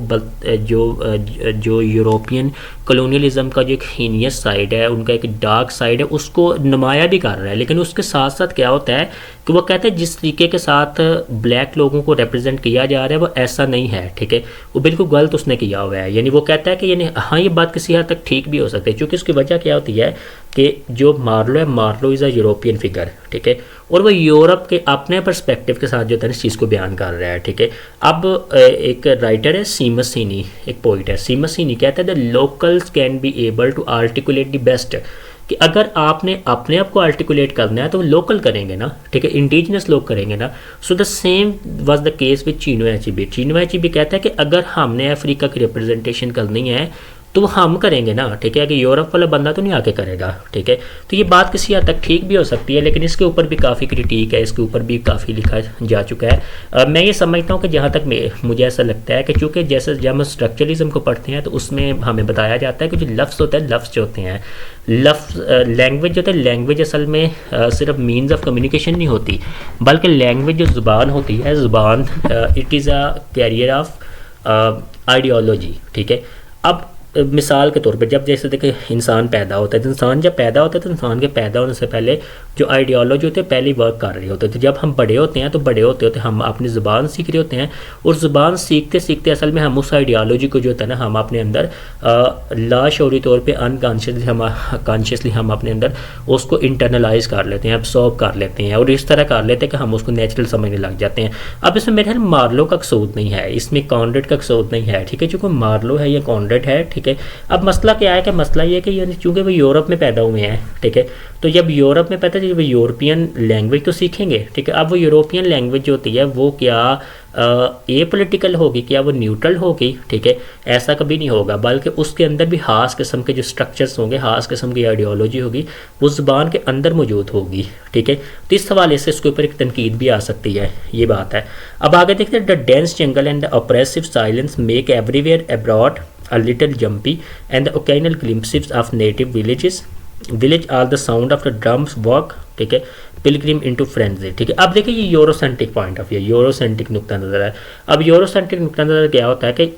Speaker 1: जो यूरोपियन कॉलोनियलिज्म का जो एक हीनियस साइड है, उनका एक डार्क साइड है, उसको नुमाया भी कर रहा है। लेकिन उसके साथ साथ क्या होता है कि वो कहते हैं जिस तरीके के साथ ब्लैक लोगों को रिप्रेजेंट किया जा रहा है वो ऐसा नहीं है, ठीक है, वो बिल्कुल गलत उसने किया हुआ है। यानी वो कहता है कि यानी हाँ ये बात किसी हद तक ठीक भी हो सकती है, क्योंकि उसकी वजह क्या होती है कि जो मार्लो है, Marlow is a European figure, ठीक है, और वो यूरोप के अपने पर्सपेक्टिव के साथ जो है इस चीज़ को बयान कर रहा है, ठीक है। अब एक राइटर है सीमस सीनी, एक पोइट है सीमस सीनी, कहता है the locals can be able to articulate the best, कि अगर आपने अपने आप को आर्टिकुलेट करना है तो लोकल करेंगे ना, ठीक है, इंडिजिनस लोग करेंगे ना। So the same was the case with Chinua Achebe. Chinua Achebe कहता है कि अगर हमने अफ्रीका की रिप्रेजेंटेशन करनी है तो हम करेंगे ना, ठीक है, कि यूरोप वाला बंदा तो नहीं आके करेगा, ठीक है। तो ये बात किसी हद तक ठीक भी हो सकती है, लेकिन इसके ऊपर भी काफ़ी क्रिटिक है, इसके ऊपर भी काफ़ी लिखा जा चुका है। मैं ये समझता हूँ कि जहाँ तक मुझे ऐसा लगता है कि चूँकि जैसे जब हम स्ट्रक्चरलिज्म को पढ़ते हैं तो उसमें हमें बताया जाता है कि जो लफ्ज़ होता है, लफ्ज़ जो होते हैं, लफ्ज़ लैंग्वेज जो होता है, लैंग्वेज असल में सिर्फ मीन्स ऑफ कम्युनिकेशन नहीं होती, बल्कि लैंग्वेज जो ज़ुबान होती है, ज़ुबान it is a carrier of ideology, ठीक है। अब मिसाल के तौर पे जब जैसे देखिए इंसान पैदा होता है, तो इंसान जब पैदा होता है तो इंसान के पैदा होने से पहले जो आइडियोलॉजी होती है पहले वर्क कर रही होती है। तो जब हम बड़े होते हैं तो बड़े होते होते हम अपनी ज़ुबान सीख रहे होते हैं, और ज़ुबान सीखते सीखते असल में हम उस आइडियोलॉजी को जो होता है ना हम अपने अंदर लाशऊरी तौर पे अनकॉन्शियसली हम अपने अंदर उसको इंटरनलाइज कर लेते हैं, एब्सॉर्ब कर लेते हैं, और इस तरह कर लेते हैं कि हम उसको नेचुरल समझने लग जाते हैं। अब इसमें मेरे ख्याल मार्लो का कसूद नहीं है, इसमें कॉनरेड का कसूद नहीं है, ठीक है, चूँकि मार्लो है या कॉनरेड है, ठीक है। अब मसला क्या है कि मसला ये है कि यानी चूँकि वो यूरोप में पैदा हुए हैं, ठीक है, तो जब यूरोप में पैदा जब वो यूरोपियन लैंग्वेज तो सीखेंगे, ठीक है। अब वो यूरोपियन लैंग्वेज जो होती है वो क्या ए पोलिटिकल होगी, क्या वो न्यूट्रल होगी, ठीक है, ऐसा कभी नहीं होगा, बल्कि उसके अंदर भी खास किस्म के जो स्ट्रक्चर्स होंगे, खास किस्म की आइडियोलॉजी होगी, वो ज़ुबान के अंदर मौजूद होगी, ठीक है। तो इस हवाले से इसके ऊपर एक तनकीद भी आ सकती है, ये बात है। अब आगे देखते हैं, the dense jungle and the oppressive silence make everywhere abroad a little jumpy and the occasional glimpses of native villages village all the sound of the drums walk, ठीक है, पिलग्रिम इनटू फ्रेंजी, ठीक है। अब देखिए ये Eurocentric point of view, Eurocentric नुक्ता नज़र है। अब यूरोसेंट्रिक नुक्ता नज़र क्या होता है कि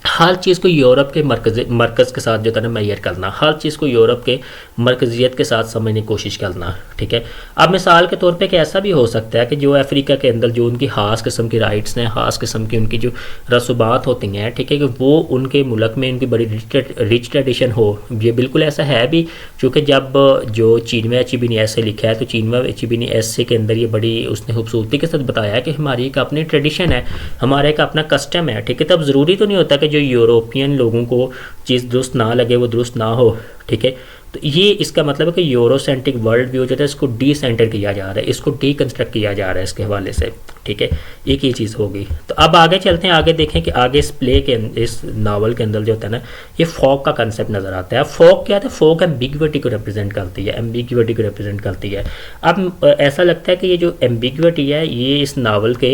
Speaker 1: हर चीज़ को यूरोप के मरकज़ के साथ जो है ना मैयर करना, हर चीज़ को यूरोप के मरकज़ियत के साथ समझने की कोशिश करना, ठीक है। अब मिसाल के तौर पे कि ऐसा भी हो सकता है कि जो अफ्रीका के अंदर जो उनकी ख़ास किस्म की राइट्स हैं, ख़ास किस्म की उनकी जो रसूमात होती हैं, ठीक है, कि वो उनके मुल्क में उनकी बड़ी रिच ट्रेडिशन हो। ये बिल्कुल ऐसा है भी, चूँकि जब जो चीनवा एचिबीनी ऐसे लिखा है तो चीनवा एचिबीनी ऐसे के अंदर ये बड़ी उसने खूबसूरती के साथ बताया कि हमारी एक अपनी ट्रेडिशन है, हमारा एक अपना कस्टम है, ठीक है। तब ज़रूरी तो नहीं होता कि जो यूरोपियन लोगों को चीज़ दुरुस्त ना लगे वो दुरुस्त ना हो, ठीक है। तो ये इसका मतलब है कि यूरोसेंट्रिक वर्ल्ड व्यू जो है इसको डी सेंटर किया जा रहा है, इसको डीकंस्ट्रक्ट किया जा रहा है इसके हवाले से, ठीक है। एक ये चीज़ होगी। तो अब आगे चलते हैं, आगे देखें कि आगे इस प्ले के इस नावल के अंदर जो होता है ना ये फॉग का कंसेप्ट नज़र आता है। फॉग क्या है? फॉग एम्बिग्विटी को रिप्रेजेंट करती है, एम्बिग्विटी को रिप्रेजेंट करती है। अब ऐसा लगता है कि ये जो एम्बिग्विटी है ये इस नावल के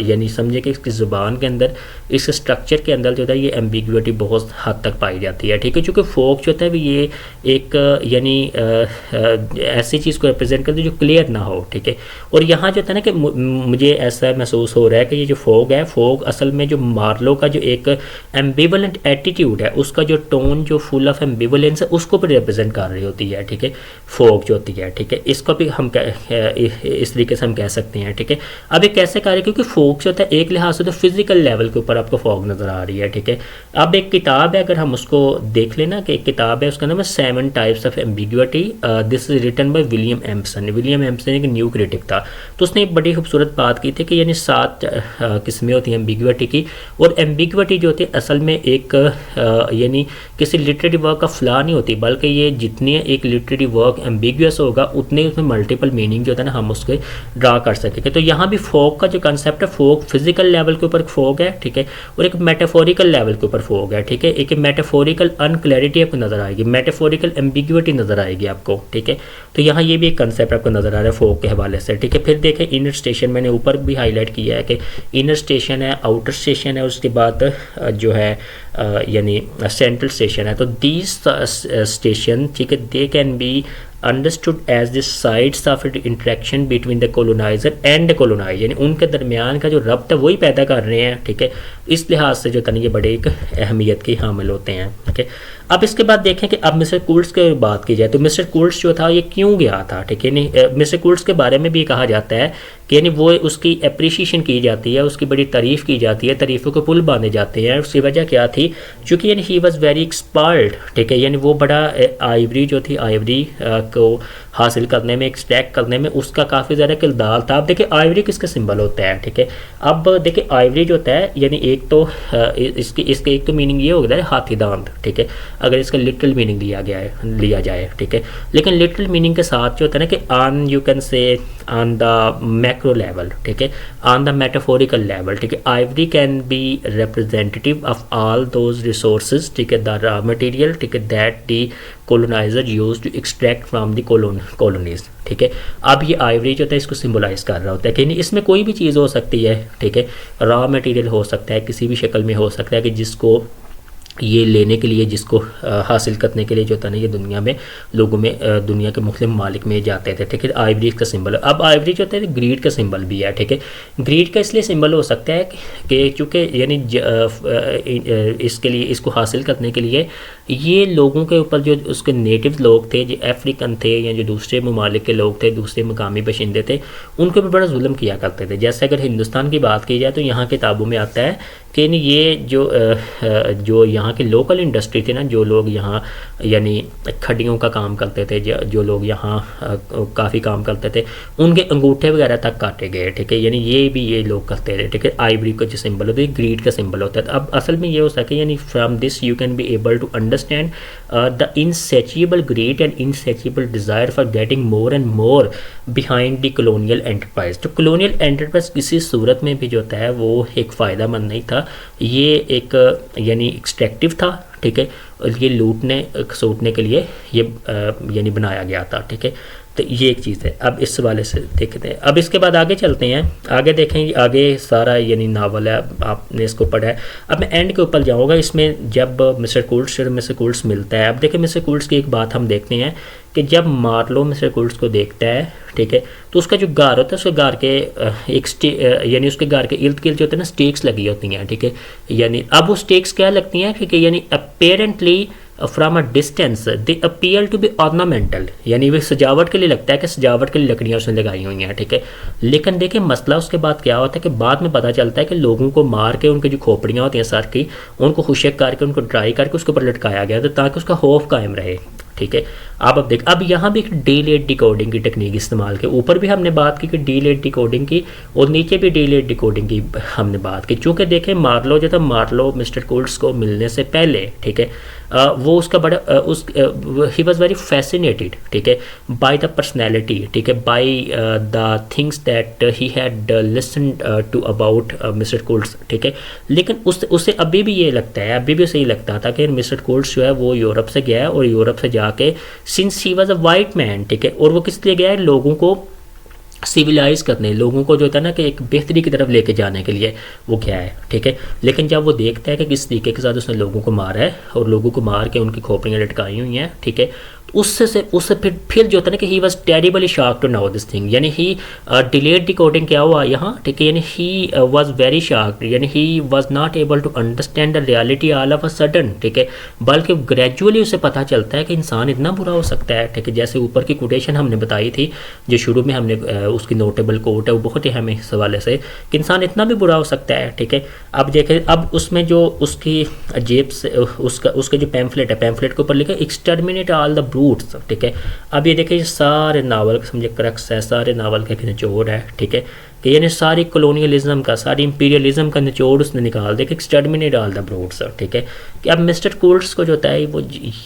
Speaker 1: यानी समझे कि इसकी ज़ुबान के अंदर, इस स्ट्रक्चर के अंदर जो है ये एम्बिग्विटी बहुत हद तक पाई जाती है, ठीक है। चूँकि फॉग जो होता है ये एक यानी ऐसी चीज़ को रिप्रेजेंट करती है जो क्लियर ना हो, ठीक है। और यहाँ जो है ना कि मुझे ऐसा महसूस हो रहा है कि ये जो फॉग है, फॉग असल में जो मार्लो का जो एक एम्बिवलेंट एटीट्यूड है, उसका जो टोन जो फुल ऑफ एम्बिवलेंस है उसको भी रिप्रेजेंट कर रही होती है, ठीक है, फॉग जो होती है, ठीक है। इसको भी हम इस तरीके से हम कह सकते हैं, ठीक है। अब ये कैसे कर रहे हैं? क्योंकि फॉग जो होता है एक लिहाज से तो फिजिकल लेवल के ऊपर आपको फॉग नज़र आ रही है, ठीक है। अब एक किताब है, अगर हम उसको देख लेना कि एक किताब है, उसका नाम है 7 types of ambiguity, this is written by William Empson. William Empson एक न्यू क्रिटिक था, तो उसने एक बड़ी खूबसूरत बात की थी कि यानी 7 किस्में होती हैं एम्बिग्विटी की। और एम्बिग्विटी जो होती है असल में एक यानी किसी लिटरेरी वर्क का फ्ला नहीं होती, बल्कि ये जितनी एक लिटरेरी वर्क एम्बिगुअस होगा उतने उसमें मल्टीपल मीनिंग जो होता है ना हम उसके ड्रा कर सकेंगे। तो यहाँ भी फोक का जो कंसेप्ट है, फोक फिजिकल लेवल के ऊपर फोक है, ठीक है, और एक मेटाफोरिकल लेवल के ऊपर फोक है, ठीक है। एक मेटाफोरिकल अनक्लैरिटी आपको नजर आएगी, मेटाफोरिकल एम्बिग्विटी नजर आएगी आपको, ठीक है। तो यहाँ ये भी एक कंसेप्ट आपको नजर आ रहा है फोक के हवाले से, ठीक है। फिर देखें इनर स्टेशन, मैंने ऊपर भी हाईलाइट किया है कि इनर स्टेशन है, आउटर स्टेशन है, उसके बाद जो है यानी सेंट्रल स्टेशन है। तो दीज स्टेशन, ठीक है, they can be understood as the sides of interaction between the coloniser and colonise, यानी उनके दरमियान का जो रब्त है वही पैदा कर रहे हैं, ठीक है। इस लिहाज से जो तन ये बड़े एक अहमियत के हामिल होते हैं, ठीक है। अब इसके बाद देखें कि अब मिस्टर कूल्स की बात की जाए तो मिस्टर कूल्स जो था ये क्यों गया था, ठीक है। नहीं, मिस्टर कूल्स के बारे में भी कहा जाता है कि यानी वो उसकी अप्रिशिएशन की जाती है, उसकी बड़ी तारीफ़ की जाती है, तारीफ़ों के पुल बांधे जाते हैं। उसकी वजह क्या थी? चूँकि यानी ही वॉज़ वेरी एक्सपर्ट, ठीक है, यानी वो बड़ा आइवरी जो थी, आइवरी को हासिल करने में, एक्सट्रैक्ट करने में उसका काफ़ी ज़्यादा किरदार था। अब देखिए आइवरी किसका सिंबल होता है, ठीक है। अब देखिए आइवरी जो होता है यानी एक तो इसके एक तो मीनिंग ये हो गया है हाथी दांत, ठीक है, अगर इसका लिटरल मीनिंग लिया जाए, ठीक है। लेकिन लिटरल मीनिंग के साथ जो होता है ना कि on you can say on the macro level, ठीक है, ऑन द मेटाफोरिकल लेवल, ठीक है, ivory can be representative of all those resources, ठीक है, द रॉ मटेरियल, ठीक है, that the coloniser use to extract from the colonies, ठीक है। अब ये आइवरी जो होता है इसको सिम्बलाइज कर रहा होता है कि नहीं, इसमें कोई भी चीज़ हो सकती है, ठीक है, रॉ मटेरियल हो सकता है, किसी भी शक्ल में हो सकता है कि जिसको ये लेने के लिए, जिसको हासिल करने के लिए जो था ना ये दुनिया में लोगों में दुनिया के मुख्तलिफ ममालिक में जाते थे, ठीक है। आइवरी का सिंबल है। अब आइवरी जो होता है ग्रीड का सिंबल भी है, ठीक है। ग्रीड का इसलिए सिंबल हो सकता है कि चूँकि यानी इसके लिए, इसको हासिल करने के लिए ये लोगों के ऊपर जो उसके नेटिव लोग थे, जो अफ्रीकन थे या जो दूसरे ममालिक के लोग थे, दूसरे मकामी बशिंदे थे, उनके ऊपर बड़ा जुल्म किया करते थे। जैसे अगर हिंदुस्तान की बात की जाए तो यहाँ किताबों में आता है कि ये जो यहाँ की लोकल इंडस्ट्री थी ना, जो लोग यहाँ यानी खड्डियों का काम करते थे, जो लोग यहाँ काफ़ी काम करते थे, उनके अंगूठे वगैरह तक काटे गए, ठीक है, यानी ये भी ये लोग करते थे, ठीक है। आइवरी का जो सिंबल होता है ग्रीड का सिंबल होता है। अब असल में ये हो सके यानी from this you can be able to understand the insatiable greed and insatiable desire for getting more and more behind the colonial enterprise. तो कॉलोनियल एंटरप्राइज किसी सूरत में भी जो होता है वो एक फ़ायदा मंद नहीं था, ये एक यानी एक्सट्रैक्टिव था, ठीक है, और ये लूटने सूटने के लिए ये यानी बनाया गया था, ठीक है। तो ये एक चीज़ है। अब इस वाले से देखते हैं, अब इसके बाद आगे चलते हैं, आगे देखेंगे, आगे सारा यानी नावल है, आपने इसको पढ़ा है। अब मैं एंड के ऊपर जाऊँगा, इसमें जब मिस्टर कूल्स मिलता है। अब देखिए मिस्टर कूल्स की एक बात हम देखते हैं कि जब मार्लो मिस्टर कूल्स को देखता है, ठीक है, तो उसका जो गार होता है, उसके गार के यानी उसके गार के इर्द गिर्द जो होते हैं ना स्टेक्स लगी होती हैं, ठीक है, यानी अब वो स्टेक्स क्या लगती हैं, ठीक है, यानी apparently from a distance they appear to be ornamental, यानी वे सजावट के लिए लगता है कि सजावट के लिए लकड़ियाँ उसने लगाई हुई हैं, ठीक है। लेकिन देखिए मसला उसके बाद क्या होता है कि बाद में पता चलता है कि लोगों को मार के उनकी जो खोपड़ियाँ होती हैं सर की, उनको खुशक करके उनको ड्राई करके उसके ऊपर लटकाया गया था ताकि उसका खौफ कायम रहे, ठीक है। अब देख, अब यहाँ भी एक डीलेट डिकोडिंग की टेक्निक इस्तेमाल की, ऊपर भी हमने बात की कि डीलेट डिकोडिंग की और नीचे भी डीलेट डिकोडिंग की हमने बात की। चूँकि देखें मार्लो जो था, मार्लो मिस्टर कूल्स को मिलने से पहले, ठीक है, वो उसका बड़ा ही वॉज वेरी फैसिनेटेड, ठीक है, बाय द पर्सनैलिटी, ठीक है, by the things that he had listen to about mister Kurtz, ठीक है। लेकिन उससे अभी भी ये लगता है, अभी भी उसे ये लगता था कि मिस्टर कूल्स जो है वो यूरोप से गया है और यूरोप से जाके since he was a white man, ठीक है, और वो किस लिए गया है, लोगों को सिविलाइज करने, लोगों को जो होता है ना कि एक बेहतरी की तरफ लेके जाने के लिए वो क्या है, ठीक है। लेकिन जब वो देखता है कि किस तरीके के साथ उसने लोगों को मारा है और लोगों को मार के उनकी खोपड़ियाँ लटकाई हुई हैं, ठीक है, तो उससे फिर जो होता है ना कि he was terribly shock to know this thing, यानी ही डिलेड डिकोडिंग क्या हुआ यहाँ, ठीक है, यानी ही वॉज वेरी शॉक्ड, यानी he was not able to understand the reality all of a sudden, ठीक है, बल्कि ग्रेजुअली उसे पता चलता है कि इंसान इतना बुरा हो सकता है, ठीक है। जैसे ऊपर की कोटेशन हमने बताई थी जो शुरू में हमने उसकी नोटेबल कोट है, वो बहुत ही हमें इस हवाले से कि इंसान इतना भी बुरा हो सकता है, ठीक है। अब देखें, अब उसमें जो उसकी जेब से उसके जो पैम्फलेट है, पैम्फलेट के ऊपर लिखा एक्सटर्मिनेट ऑल द ब्रूट्स, ठीक है। अब ये देखिए सारे नावल समझे क्रक्स है, सारे नावल का निचोड़ है, ठीक है, कि यानी सारी कॉलोनियलिज्म का, सारी इंपीरियलिज्म का निचोड़ उसने निकाल दिया कि एक्सटर्मिनेट ऑल द ब्रूट्स, ठीक है। कि अब मिस्टर कूल्स को जो होता है वो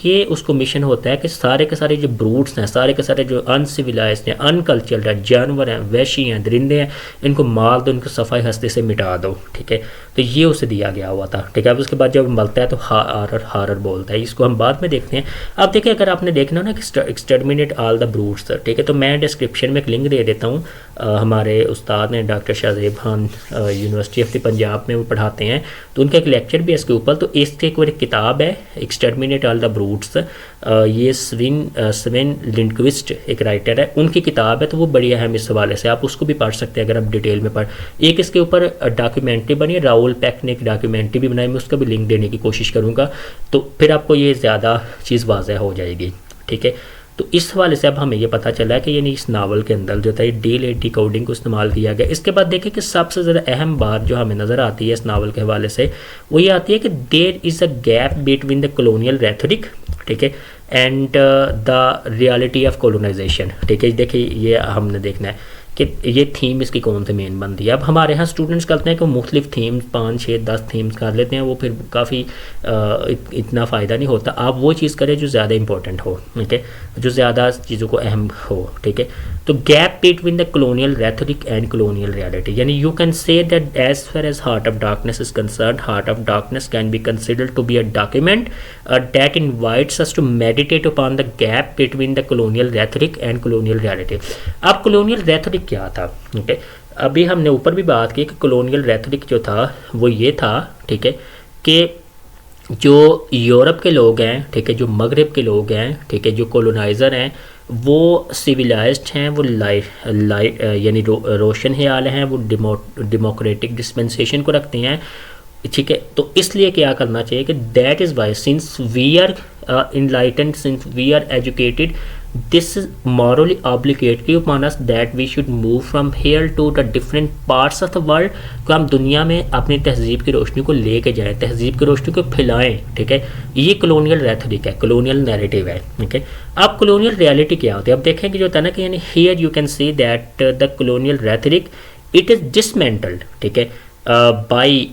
Speaker 1: ये उसको मिशन होता है कि सारे के सारे जो ब्रूट्स हैं, सारे के सारे जो अनसिविलाइज्ड हैं, अनकल्चर्ड हैं, जानवर हैं, वैशी हैं, दरिंदे हैं, इनको मार दो, इनको सफाई हस्ती से मिटा दो, ठीक है। तो ये उसे दिया गया हुआ था, ठीक है। अब उसके बाद जब मलता है तो हारर बोलता है, इसको हम बाद में देखते हैं। अब देखिए अगर आपने देखना ना कि एक्सटर्मिनेट ऑल द ब्रूट्स, ठीक है, तो मैं डिस्क्रिप्शन में एक लिंक दे देता हूँ, हमारे उस्ताद ने doctor Shahzeb Khan university of the Punjab में वो पढ़ाते हैं, तो उनका एक लेक्चर भी है इसके ऊपर। तो इसके एक किताब है एक्सटर्मिनेट ऑल द ब्रूट्स, ये स्वेन लिंडक्विस्ट एक राइटर है, उनकी किताब है, तो वो बड़ी अहम इस हवाले से, आप उसको भी पढ़ सकते हैं अगर आप डिटेल में पढ़। एक इसके ऊपर डॉक्यूमेंट्री बनी है, राहुल पैक ने एक डॉक्यूमेंट्री भी बनाई, मैं उसका भी लिंक देने की कोशिश करूँगा, तो फिर आपको ये ज़्यादा चीज़ वाज़ह हो जाएगी, ठीक है। तो इस हवाले से अब हमें ये पता चला है कि यानी इस नावल के अंदर जो था ये डीलेट डिकोडिंग को इस्तेमाल किया गया। इसके बाद देखिए कि सबसे ज़्यादा अहम बात जो हमें नज़र आती है इस नावल के हवाले से वो ये आती है कि there is a gap between the colonial rhetoric, ठीक है, and the reality of colonisation, ठीक है। देखिए ये हमने देखना है कि ये थीम इसकी कौन सी मेन बनती है। अब हमारे यहाँ स्टूडेंट्स करते हैं कि मुख्तलिफ थीम्स 5, 6, 10 थीम्स कर लेते हैं, वो फिर काफ़ी इतना फ़ायदा नहीं होता। आप वो चीज़ करें जो ज़्यादा इंपॉर्टेंट हो, ठीक है, जो ज़्यादा चीज़ों को अहम हो, ठीक है। तो gap between the colonial rhetoric and colonial reality, यानी you can say that as far as Heart of Darkness is concern, Heart of darkness can be considered to be a document that invites us to meditate upon the gap between the colonial rhetoric and colonial reality. अब colonial rhetoric क्या था, ठीक है, अभी हमने ऊपर भी बात की कि कॉलोनियल रेथोरिक जो था वो ये था, ठीक है, कि जो यूरोप के लोग हैं, ठीक है, जो मगरब के लोग हैं, ठीक है, जो कॉलोनाइज़र हैं वो सिविलाइज्ड हैं, वो यानी रोशन ख्याल हैं, वो डेमोक्रेटिक डिस्पेंसेशन को रखते हैं, ठीक है। तो इसलिए क्या करना चाहिए कि that is why since we are enlightened, since we are educated, this is morally obligatory upon us that we should move from here to the different parts of the world, कि हम दुनिया में अपनी तहजीब की रोशनी को लेके जाएं, तहजीब की रोशनी को फैलाएं, ठीक है। ये कॉलोनियल रेथोरिक है, कॉलोनियल नैरेटिव है, ठीक है। अब कॉलोनियल रियलिटी क्या होती है, अब देखेंगे जो होता है ना कि यानी here you can see that the colonial rhetoric it is dismantled, ठीक है, बाई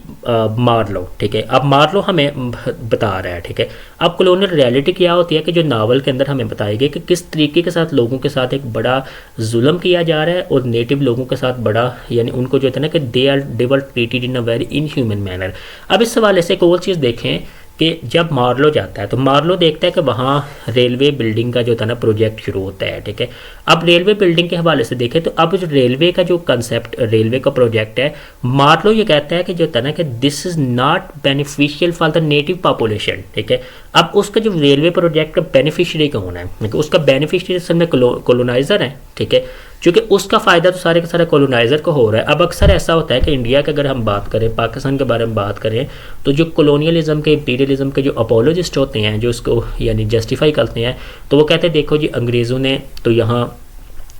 Speaker 1: मार्लो, ठीक है। अब मार्लो हमें बता रहा है, ठीक है। अब कॉलोनियल रियलिटी क्या होती है कि जो नावल के अंदर हमें बताई गई कि किस तरीके के साथ लोगों के साथ एक बड़ा जुल्म किया जा रहा है और नेटिव लोगों के साथ बड़ा यानी उनको जो है ना कि they were treated in a very inhuman manner. अब इस हवाले से एक और चीज़ देखें कि जब मार्लो जाता है तो मार्लो देखता है कि वहाँ रेलवे बिल्डिंग का जो था ना प्रोजेक्ट शुरू होता है, ठीक है। अब रेलवे बिल्डिंग के हवाले से देखें तो अब जो रेलवे का जो कंसेप्ट रेलवे का प्रोजेक्ट है, मार्लो ये कहता है कि जो था ना कि this is not beneficial for the native population, ठीक है। अब उसका जो रेलवे प्रोजेक्ट का बेनिफिशियरी कौन है, उसका बेनिफिशियरी असल में कॉलोनाइज़र है, ठीक है, क्योंकि उसका फ़ायदा तो सारे के सारे कॉलोनाइज़र को हो रहा है। अब अक्सर ऐसा होता है कि इंडिया के अगर हम बात करें, पाकिस्तान के बारे में बात करें, तो जो कॉलोनियलिज्म के इंपीरियलिज्म के जो अपोलोजिस्ट होते हैं, जो इसको यानी जस्टिफाई करते हैं, तो वो कहते हैं देखो जी अंग्रेज़ों ने तो यहाँ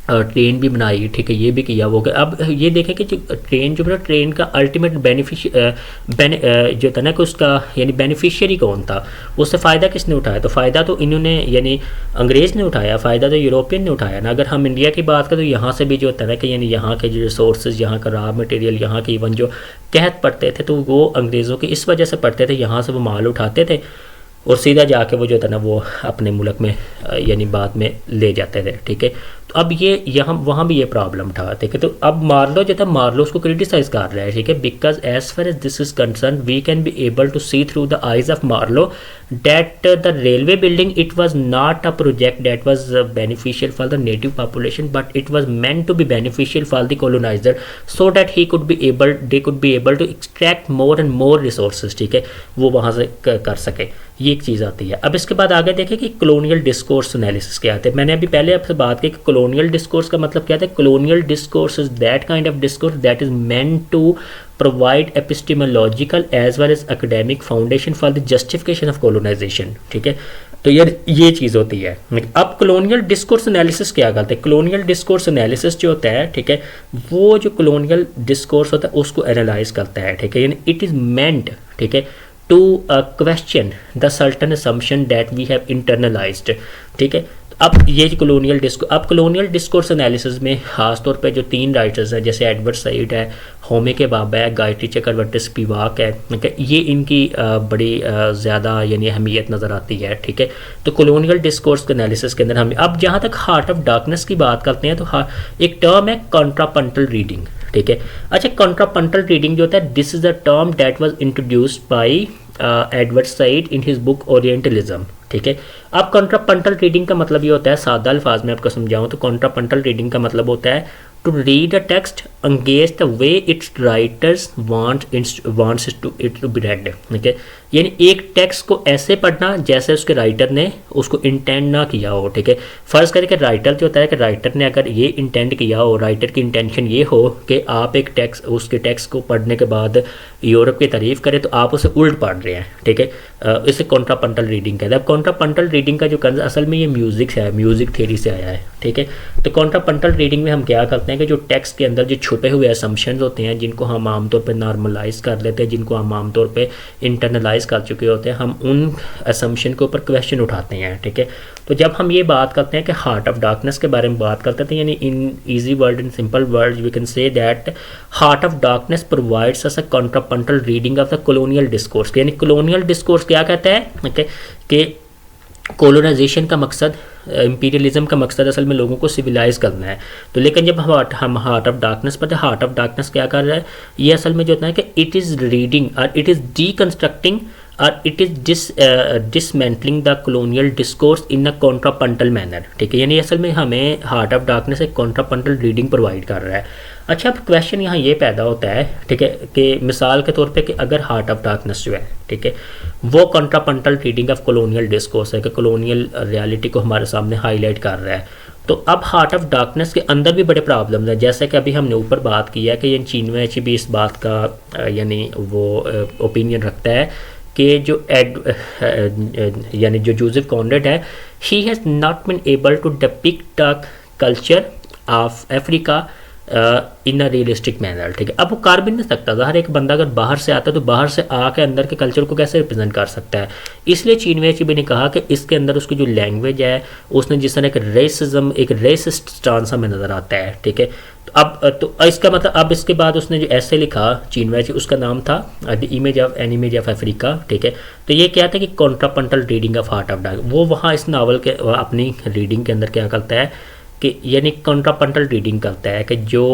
Speaker 1: ट्रेन भी बनाई, ठीक है, ये भी किया वो। अब ये देखें कि जो ट्रेन जो है ट्रेन का अल्टीमेट जो था ना कि उसका यानी बेनिफिशियरी कौन था, उससे फ़ायदा किसने उठाया, तो फ़ायदा तो इन्होंने यानी अंग्रेज़ ने उठाया, फ़ायदा तो यूरोपियन ने उठाया ना। अगर हम इंडिया की बात करें तो यहाँ से भी जो होता है ना कि यानी यहाँ के जो रिसोर्स, यहाँ का रॉ मटेरियल, यहाँ के इवन जो कहत पड़ते थे तो वो अंग्रेज़ों की इस वजह से पड़ते थे, यहाँ से वो माल उठाते थे और सीधा जाके वो जो था ना वो अपने मुल्क में यानी बाद में ले जाते थे, ठीक है। तो अब ये यहाँ वहाँ भी ये प्रॉब्लम था, ठीक है। तो अब मार्लो जो था, मार्लो उसको क्रिटिसाइज़ कर रहा है, ठीक है, because as far as this is concern we can be able to see through the eyes of Marlow that the railway building it was not a project that was beneficial for the native population but it was meant to be beneficial for the colonizer so that they could be able to extract more and more resources, ठीक है, वो वहाँ से कर सके। ये एक चीज़ आती है। अब इसके बाद आगे देखें कि कॉलोनियल डिस्कोर्स एनालिसिस क्या आते हैं। मैंने अभी पहले आपसे बात की कि कॉलोनियल डिस्कोर्स का मतलब क्या था। Colonial discourse is that kind of discourse that is meant to provide epistemological as well as academic foundation for the justification of colonisation, ठीक है। तो ये चीज़ होती है। अब कॉलोनियल डिस्कोर्स एनालिसिस क्या करते हैं। कॉलोनियल डिस्कोर्स एनालिसिस जो होता है, ठीक है, वो जो कॉलोनियल डिस्कोर्स होता है उसको एनालाइज करता है, ठीक है, यानी इट इज़ मेंट, ठीक है, to question the certain assumption that we have internalized, ठीक है। अब ये कॉलोनियल डिस्कोर्स एनालिसिस में खास तौर पे जो 3 राइटर्स हैं जैसे एडवर्ड सईद है, होमे के बाबा है, गायत्री चक्रवर्ती स्पिवाक है, ठीक है, ये इनकी बड़ी ज़्यादा यानी अहमियत नज़र आती है, ठीक है। तो कॉलोनियल डिस्कोर्स एनालिसिस के अंदर हम अब जहाँ तक हार्ट ऑफ डार्कनेस की बात करते हैं तो एक टर्म है कॉन्ट्रापंटल रीडिंग, ठीक है। अच्छा, कॉन्ट्रापंटल रीडिंग जो होता है this is a term that was introduced by Edward Said in his book orientalism, ठीक है। अब कॉन्ट्रापंटल रीडिंग का मतलब ये होता है, सादा अल्फाज में आपको समझाऊं तो कॉन्ट्रापंटल रीडिंग का मतलब होता है to read a text against the way its writers wants it to be read, ठीक है, यानी एक टेक्स्ट को ऐसे पढ़ना जैसे उसके राइटर ने उसको इंटेंड ना किया हो, ठीक है। फ़र्ज़ करें कि राइटर जो होता है कि राइटर ने अगर ये इंटेंड किया हो, राइटर की इंटेंशन ये हो कि आप एक टेक्स्ट उसके टेक्स्ट को पढ़ने के बाद यूरोप की तारीफ़ करें तो आप उसे उल्ट पढ़ रहे हैं, ठीक है, इसे कॉन्ट्रापंटल रीडिंग कहते हैं। अब कॉन्ट्रापंटल रीडिंग का जो असल में ये म्यूज़िक से है, म्यूज़िक थ्योरी से आया है, ठीक है। तो कॉन्ट्रापंटल रीडिंग में हम क्या करते हैं कि जो टेक्स्ट के अंदर जो छुपे हुए असम्पशंस होते हैं जिनको हम आमतौर पर नॉर्मलाइज कर लेते हैं, जिनको हम आमतौर पर इंटरनलाइज कर चुके होते हैं, हम उन असम्पशन के ऊपर क्वेश्चन उठाते हैं, ठीक है। तो जब हम ये बात करते हैं कि हार्ट ऑफ डार्कनेस के बारे में बात करते हैं, यानी in easy word in simple word we can say that Heart of Darkness provides us a contrapuntal reading of the colonial discourse. यानी कॉलोनियल डिस्कोर्स क्या कहता है, ठीक है, कि कॉलोनाइजेशन का मकसद, इंपीरियलिज्म का मकसद असल में लोगों को सिविलाइज करना है। तो लेकिन जब हम हार्ट ऑफ डार्कनेस पर, हार्ट ऑफ डार्कनेस क्या कर रहा है, ये असल में जो होता है कि इट इज़ रीडिंग और इट इज़ डीकंस्ट्रक्टिंग और it is dismantling the colonial discourse in a contrapuntal manner, ठीक है। यानी असल में हमें हार्ट ऑफ डार्कनेस एक कॉन्ट्रापंटल रीडिंग प्रोवाइड कर रहा है। अच्छा, अब क्वेश्चन यहाँ ये पैदा होता है, ठीक है, कि मिसाल के तौर पे कि अगर हार्ट ऑफ डार्कनेस जो है, ठीक है, वो कॉन्ट्रापंटल रीडिंग ऑफ कॉलोनियल डिस्कोर्स है कि कॉलोनियल रियलिटी को हमारे सामने हाईलाइट कर रहा है, तो अब हार्ट ऑफ डार्कनेस के अंदर भी बड़े प्रॉब्लम्स हैं। जैसे कि अभी हमने ऊपर बात की है कि ये चीनवैची भी इस बात का यानी वो ओपिनियन रखता है कि जो यानी जो जोसेफ कॉनरेड है, he has not been able to depict the culture of Africa in a realistic manner, ठीक है। अब वो कर भी नहीं सकता था। हर एक बंदा अगर बाहर से आता है तो बाहर से आके अंदर के कल्चर को कैसे रिप्रेजेंट कर सकता है। इसलिए चीनवैची भी ने कहा कि इसके अंदर उसकी जो लैंग्वेज है उसने जिस तरह एक रेसिस्ट स्टांस हमें नज़र आता है, ठीक है। तो इसका मतलब अब इसके बाद उसने जो ऐसे लिखा चीनवैची, उसका नाम था द इमेज ऑफ अफ्रीका, ठीक है। तो ये क्या था कि contrapuntal reading of Heart of Dark, वो वहाँ इस नावल के अपनी रीडिंग के अंदर क्या करता है कि यानी कॉन्ट्रापंटल रीडिंग करता है कि जो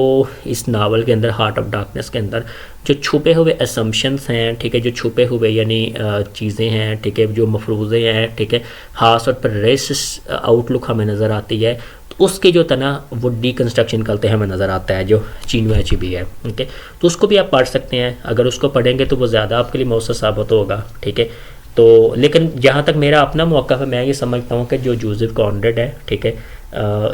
Speaker 1: इस नावल के अंदर हार्ट ऑफ डार्कनेस के अंदर जो छुपे हुए असम्पशंस हैं, ठीक है, जो छुपे हुए यानी चीज़ें हैं, ठीक है, जो मफरूज़े हैं, ठीक है, ख़ास तौर पर रेसिस्ट आउटलुक हमें नज़र आती है, तो उसके जो तना वो डीकंस्ट्रक्शन करते हमें नज़र आता है जो चीनू एचबी है। ओके, तो उसको भी आप पढ़ सकते हैं, अगर उसको पढ़ेंगे तो वो ज़्यादा आपके लिए मौसर साबित होगा। ठीक है, तो लेकिन जहाँ तक मेरा अपना मौक़िफ़ है, मैं ये समझता हूँ कि जो जोसेफ कॉनरेड है, ठीक है,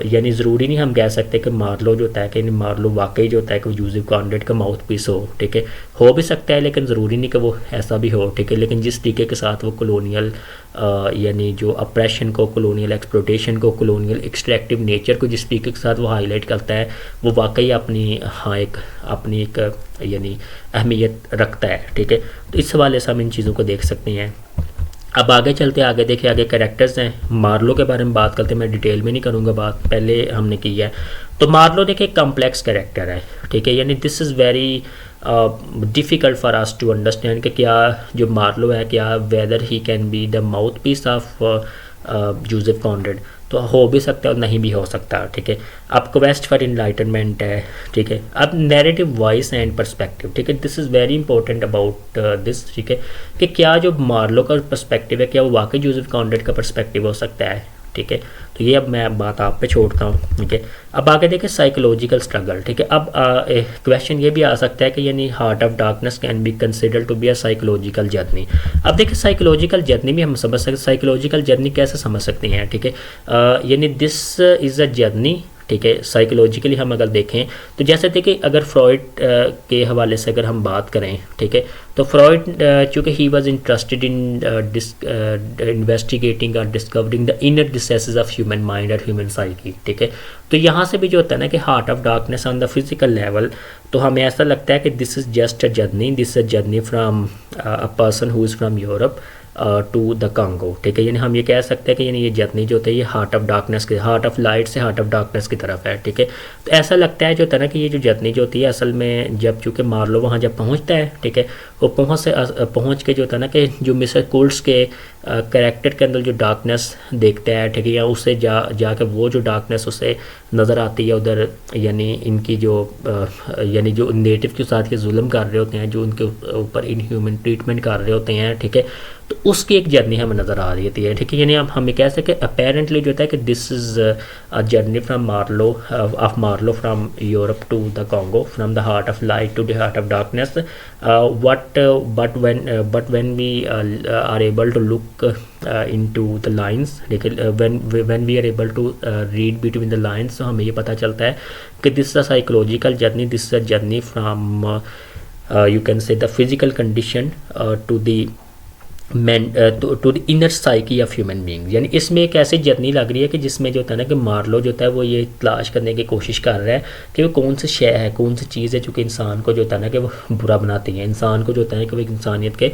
Speaker 1: यानी ज़रूरी नहीं हम कह सकते कि मार्लो जो होता है कि मार्लो वाकई जो होता है कि जोसेफ कॉनरेड का माउथ पीस हो। ठीक है, हो भी सकता है लेकिन ज़रूरी नहीं कि वो ऐसा भी हो। ठीक है, लेकिन जिस तरीके के साथ वो कॉलोनियल यानी जो अप्रेशन को, कॉलोनियल एक्सप्लोटेशन को, कॉलोनियल एक्सट्रैक्टिव नेचर को जिस तरीके के साथ वो हाईलाइट करता है, वो वाकई अपनी एक यानी अहमियत रखता है। ठीक है, तो इस हवाले से हम इन चीज़ों को देख सकते हैं। अब आगे चलते आगे देखिए, आगे कैरेक्टर्स हैं। मार्लो के बारे में बात करते हैं, मैं डिटेल में नहीं करूँगा बात, पहले हमने की है। तो मार्लो देखिए एक कम्प्लेक्स कैरेक्टर है। ठीक है, यानी this is very difficult for us to understand कि क्या जो मार्लो है, क्या whether he can be the mouthpiece of Joseph Conrad, तो हो भी सकता है और नहीं भी हो सकता। ठीक है, अब क्वेस्ट फॉर इनलाइटनमेंट है। ठीक है, अब नैरेटिव वॉइस एंड पर्सपेक्टिव। ठीक है, this is very important about this. ठीक है, कि क्या जो मार्लो का पर्सपेक्टिव है, क्या वो वाकई जोसेफ कॉनरेड का पर्सपेक्टिव हो सकता है। ठीक है, तो ये अब मैं बात आप पे छोड़ता हूँ। ठीक है, अब आगे देखें साइकोलॉजिकल स्ट्रगल। ठीक है, अब क्वेश्चन ये भी आ सकता है कि यानी heart of darkness can be considered to be a psychological journey. अब देखिए साइकोलॉजिकल जर्नी भी हम समझ सकते, साइकोलॉजिकल जर्नी कैसे समझ सकते हैं। ठीक है, यानी दिस इज़ अ जर्नी। ठीक है, साइकोलॉजिकली हम अगर देखें तो जैसे देखिए अगर फ्रॉइड के हवाले से अगर हम बात करें, ठीक है, तो फ्रॉइड चूँकि he was interested in investigating और discovering the inner diseases of human mind और ह्यूमन साइकी। ठीक है, तो यहाँ से भी जो होता है ना कि heart of darkness on the physical level, तो हमें ऐसा लगता है कि this is just a journey, this is a journey from a person who is from Europe to the Congo. ठीक है, यानी हम ये कह सकते हैं कि यानी ये जर्नी जो होता है ये हार्ट ऑफ डार्कनेस के, हार्ट ऑफ लाइट से हार्ट ऑफ डार्कनेस की तरफ है। ठीक है, तो ऐसा लगता है जो होता है ना कि ये जो जर्नी जो होती है असल में जब चूँकि मार्लो वहाँ जब पहुँचता है, ठीक है, वो पहुँच के जो होता है ना कि जो मिस्टर कोल्ड्स के कैरेक्टर के अंदर जो डार्कनेस देखता है, ठीक है, या उससे जाकर वो जो डार्कनेस उसे नज़र आती है उधर, यानी इनकी जो यानी जो नेटिव के साथ ये जुल्म कर रहे होते हैं, जो उनके ऊपर इनह्यूमन ट्रीटमेंट कर रहे होते हैं। ठीक है, तो उसकी एक जर्नी हमें नज़र आ रही होती है। ठीक है, यानी अब हमें कह सकें अपेरेंटली जो होता है कि this is a journey from Marlow of Marlow from Europe to the Congo, from the heart of light to the heart of darkness. But when we are able to look into the lines, लेकिन when we are able to read between the lines, तो हमें ये पता चलता है कि this is a psychological journey, this is a journey from you can say the physical condition to the to the inner psyche of human being. यानी इसमें एक ऐसी जर्नी लग रही है कि जिसमें जो होता है ना कि मार्लो जो होता है वो ये तलाश करने की कोशिश कर रहा है कि वो कौन सी शय है, कौन सी चीज़ है जो कि इंसान को जो होता है ना कि वो बुरा बनाती है, इंसान को जो होता है कि वो इंसानियत के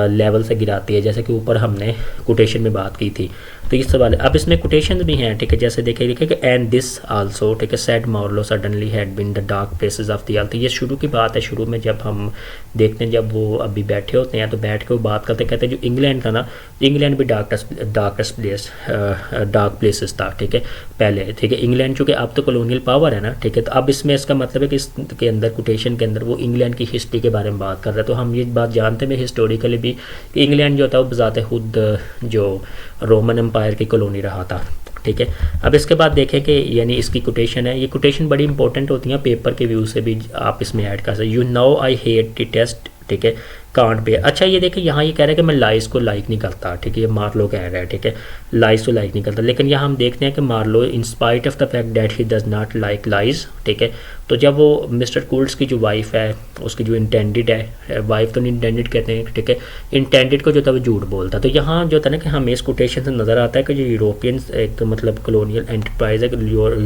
Speaker 1: लेवल से गिराती है, जैसे कि ऊपर हमने कोटेशन में बात की थी। तो इस सवाल अब इसमें कोटेशन भी हैं। ठीक है, जैसे देखिए कि एंड दिस आल्सो, ठीक है, said Marlow suddenly had been the dark places of the earth. ये शुरू की बात है, शुरू में जब हम देखते हैं जब वो अभी बैठे होते हैं तो बैठ के वो बात करते कहते हैं जो इंग्लैंड था ना, इंग्लैंड भी डार्केस्ट प्लेस डार्क प्लेसेस था। ठीक है, पहले। ठीक है, इंग्लैंड चूँकि अब तो कॉलोनियल पावर है ना, ठीक है, तो अब इसमें इसका मतलब है कि इसके अंदर कोटेशन के अंदर वो इंग्लैंड की हिस्ट्री के बारे में बात कर रहा है। तो हम ये बात जानते हैं हिस्टोरिकली भी कि इंग्लैंड जो होता है वो बजाते खुद जो रोमन एम्पायर की कॉलोनी रहा था। ठीक है, अब इसके बाद देखें कि यानी इसकी कोटेशन है, ये कोटेशन बड़ी इंपॉर्टेंट होती हैं, पेपर के व्यू से भी आप इसमें ऐड कर सकते। You know I hate detest, ठीक है, कांट पे। अच्छा ये देखिए यहाँ ये कह रहा है कि मैं लाइस को लाइक नहीं करता। ठीक है, ये मार्लो कह रहा है। ठीक है, लाइस को लाइक नहीं करता, लेकिन यहाँ हम देखते हैं कि Marlow in spite of the fact that he does not like lies. ठीक है, तो जब वो मिस्टर कूल्स की जो वाइफ है, उसकी जो इंटेंडेड है, वाइफ तो नहीं इंटेंडेड कहते हैं, ठीक है, इंटेंडेड को जो था वो झूठ बोलता। तो यहाँ जो था ना कि हमें इस कोटेशन से नज़र आता है कि जो यूरोपियन एक मतलब कॉलोनियल एंटरप्राइज है,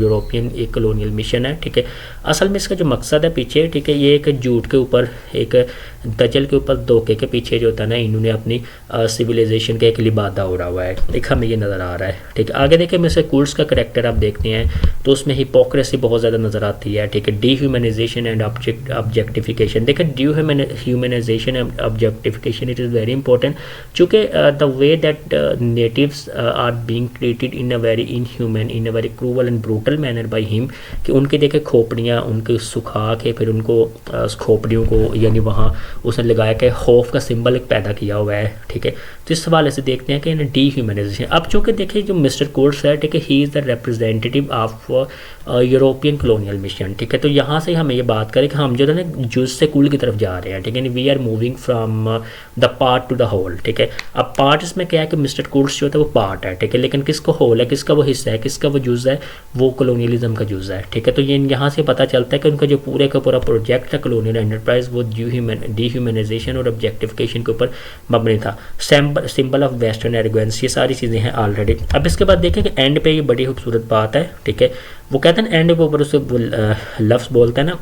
Speaker 1: यूरोपियन एक कॉलोनियल मिशन है। ठीक है, असल में इसका जो मकसद है पीछे, ठीक है, ये एक झूठ के ऊपर, एक दजल के ऊपर धोखे के पीछे जो होता है ना, इन्होंने अपनी सिविलाइजेशन का एक लिबादा उड़ा हुआ है, एक हमें ये नज़र आ रहा है। ठीक है, आगे देखिए मिस्टर कूल्स का करैक्टर आप देखते हैं तो उसमें हिपोक्रेसी बहुत ज़्यादा नज़र आती है। ठीक है, डीह्यूमनाइजेशन एंड ऑब्जेक्टिफिकेशन। देखिए dehumanisation and objectification it is very important, चूँकि the way that natives are being treated in a very inhuman, in a very cruel and brutal manner by him, कि उनके देखे खोपड़ियाँ उनके सुखा के फिर उनको खोपड़ियों को यानी वहाँ उसने लगाया कि खौफ का सिंबल एक पैदा किया हुआ है। ठीक है, तो इस हवाले से देखते हैं कि डीह्यूमनाइजेशन। अब चूँकि देखिए जो मिस्टर कोर्ट्स है, ठीक है, ही is the representative of European colonial mission. ठीक है, तो यहाँ से हमें ये बात करें कि हम जो है ना जुज से कुल की तरफ जा रहे हैं। ठीक है, we are moving from the part to the whole. ठीक है, अब पार्ट इसमें क्या है कि मिस्टर कोर्ट्स जो है वो पार्ट है। ठीक है, लेकिन किसको होल है, किसका वो हिस्सा है, किसका वो जुज है, वो कॉलोनियलिज्म का जुज है। ठीक है, तो ये यहाँ से पता चलता है कि उनका जो पूरे का पूरा प्रोजेक्ट था कॉलोनियल एंटरप्राइज, वो डीह्यूमनाइजेशन और ऑब्जेक्टिफिकेशन के ऊपर मबनी था। सिंबल ऑफ वेस्टर्न एरोगेंस, ये सारी चीज़ें हैं ऑलरेडी। अब इसके बाद देखें कि एंड पे ये बड़ी खूबसूरत बात है। ठीक है, वो कहते हैं एंड के ऊपर उसे लफ्ज़ बोलते हैं ना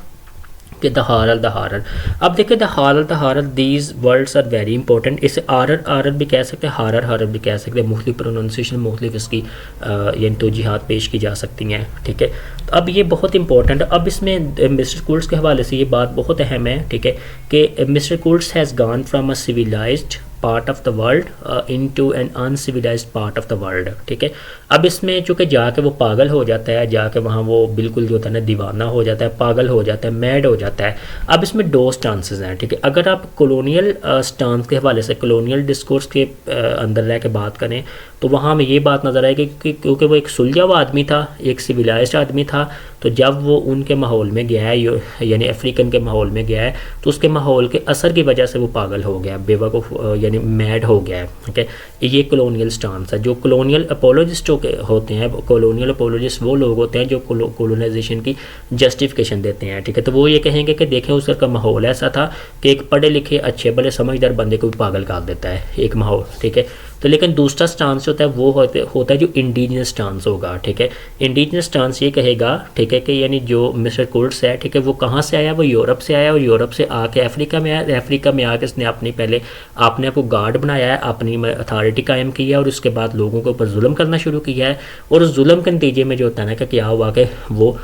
Speaker 1: कि द हारर। अब देखिए the horror these words are very important. इसे आरर भी कह सकते हैं, हारर भी कह सकते हैं, मुख्तलिफ प्रोनाउंसिएशन मुख्तलिफ इसकी यानी तौजीहात पेश की जा सकती हैं। ठीक है, तो अब ये बहुत इंपॉर्टेंट है। अब इसमें मिस्टर कूल्स के हवाले से ये बात बहुत अहम है। ठीक है, कि mister Kurtz has gone from a civilized part of the world into an uncivilized part of the world. ठीक है, अब इसमें चूँकि जाके वो पागल हो जाता है, जाके वहाँ वो बिल्कुल जो होता है ना दीवाना हो जाता है, पागल हो जाता है, मैड हो जाता है। अब इसमें दो स्टांसेस हैं। ठीक है, अगर आप कॉलोनियल स्टांस के हवाले से कॉलोनियल डिस्कोर्स के अंदर रह के बात करें तो वहाँ में ये बात नज़र आएगी कि क्योंकि वो एक सुलझा हुआ आदमी था, एक सिविलाइज्ड आदमी था, तो जब वो उनके माहौल में गया है यानी अफ्रीकन के माहौल में गया है तो उसके माहौल के असर की वजह से वो पागल हो गया, बेवकूफ़ यानी मैड हो गया है। ठीक है, ये कॉलोनियल स्टांस है। जो कॉलोनियल अपोलोजिस्ट होते हैं, कॉलोनियल अपोलोजिस्ट वो लोग होते हैं जो कॉलोनाइजेशन की जस्टिफिकेशन देते हैं। ठीक है, तो वो ये कहेंगे कि देखें उसका माहौल ऐसा था कि एक पढ़े लिखे अच्छे बड़े समझदार बंदे को भी पागल कर देता है एक माहौल। ठीक है, तो लेकिन दूसरा स्टांस होता है वो होता है जो इंडिजिनस स्टांस होगा। ठीक है, इंडिजिनस स्टांस ये कहेगा, ठीक है, कि यानी जो मिस्टर कोर्ट्स है, ठीक है, वो कहाँ से आया, वो यूरोप से आया और यूरोप से आके अफ्रीका में आया। अफ्रीका में आके इसने अपनी पहले आपने आपको गार्ड बनाया है, अपनी अथॉरिटी कायम की है और उसके बाद लोगों के ऊपर जुल्म करना शुरू किया है। और उस जुल्म के नतीजे में जो होता है ना कि क्या हुआ कि वो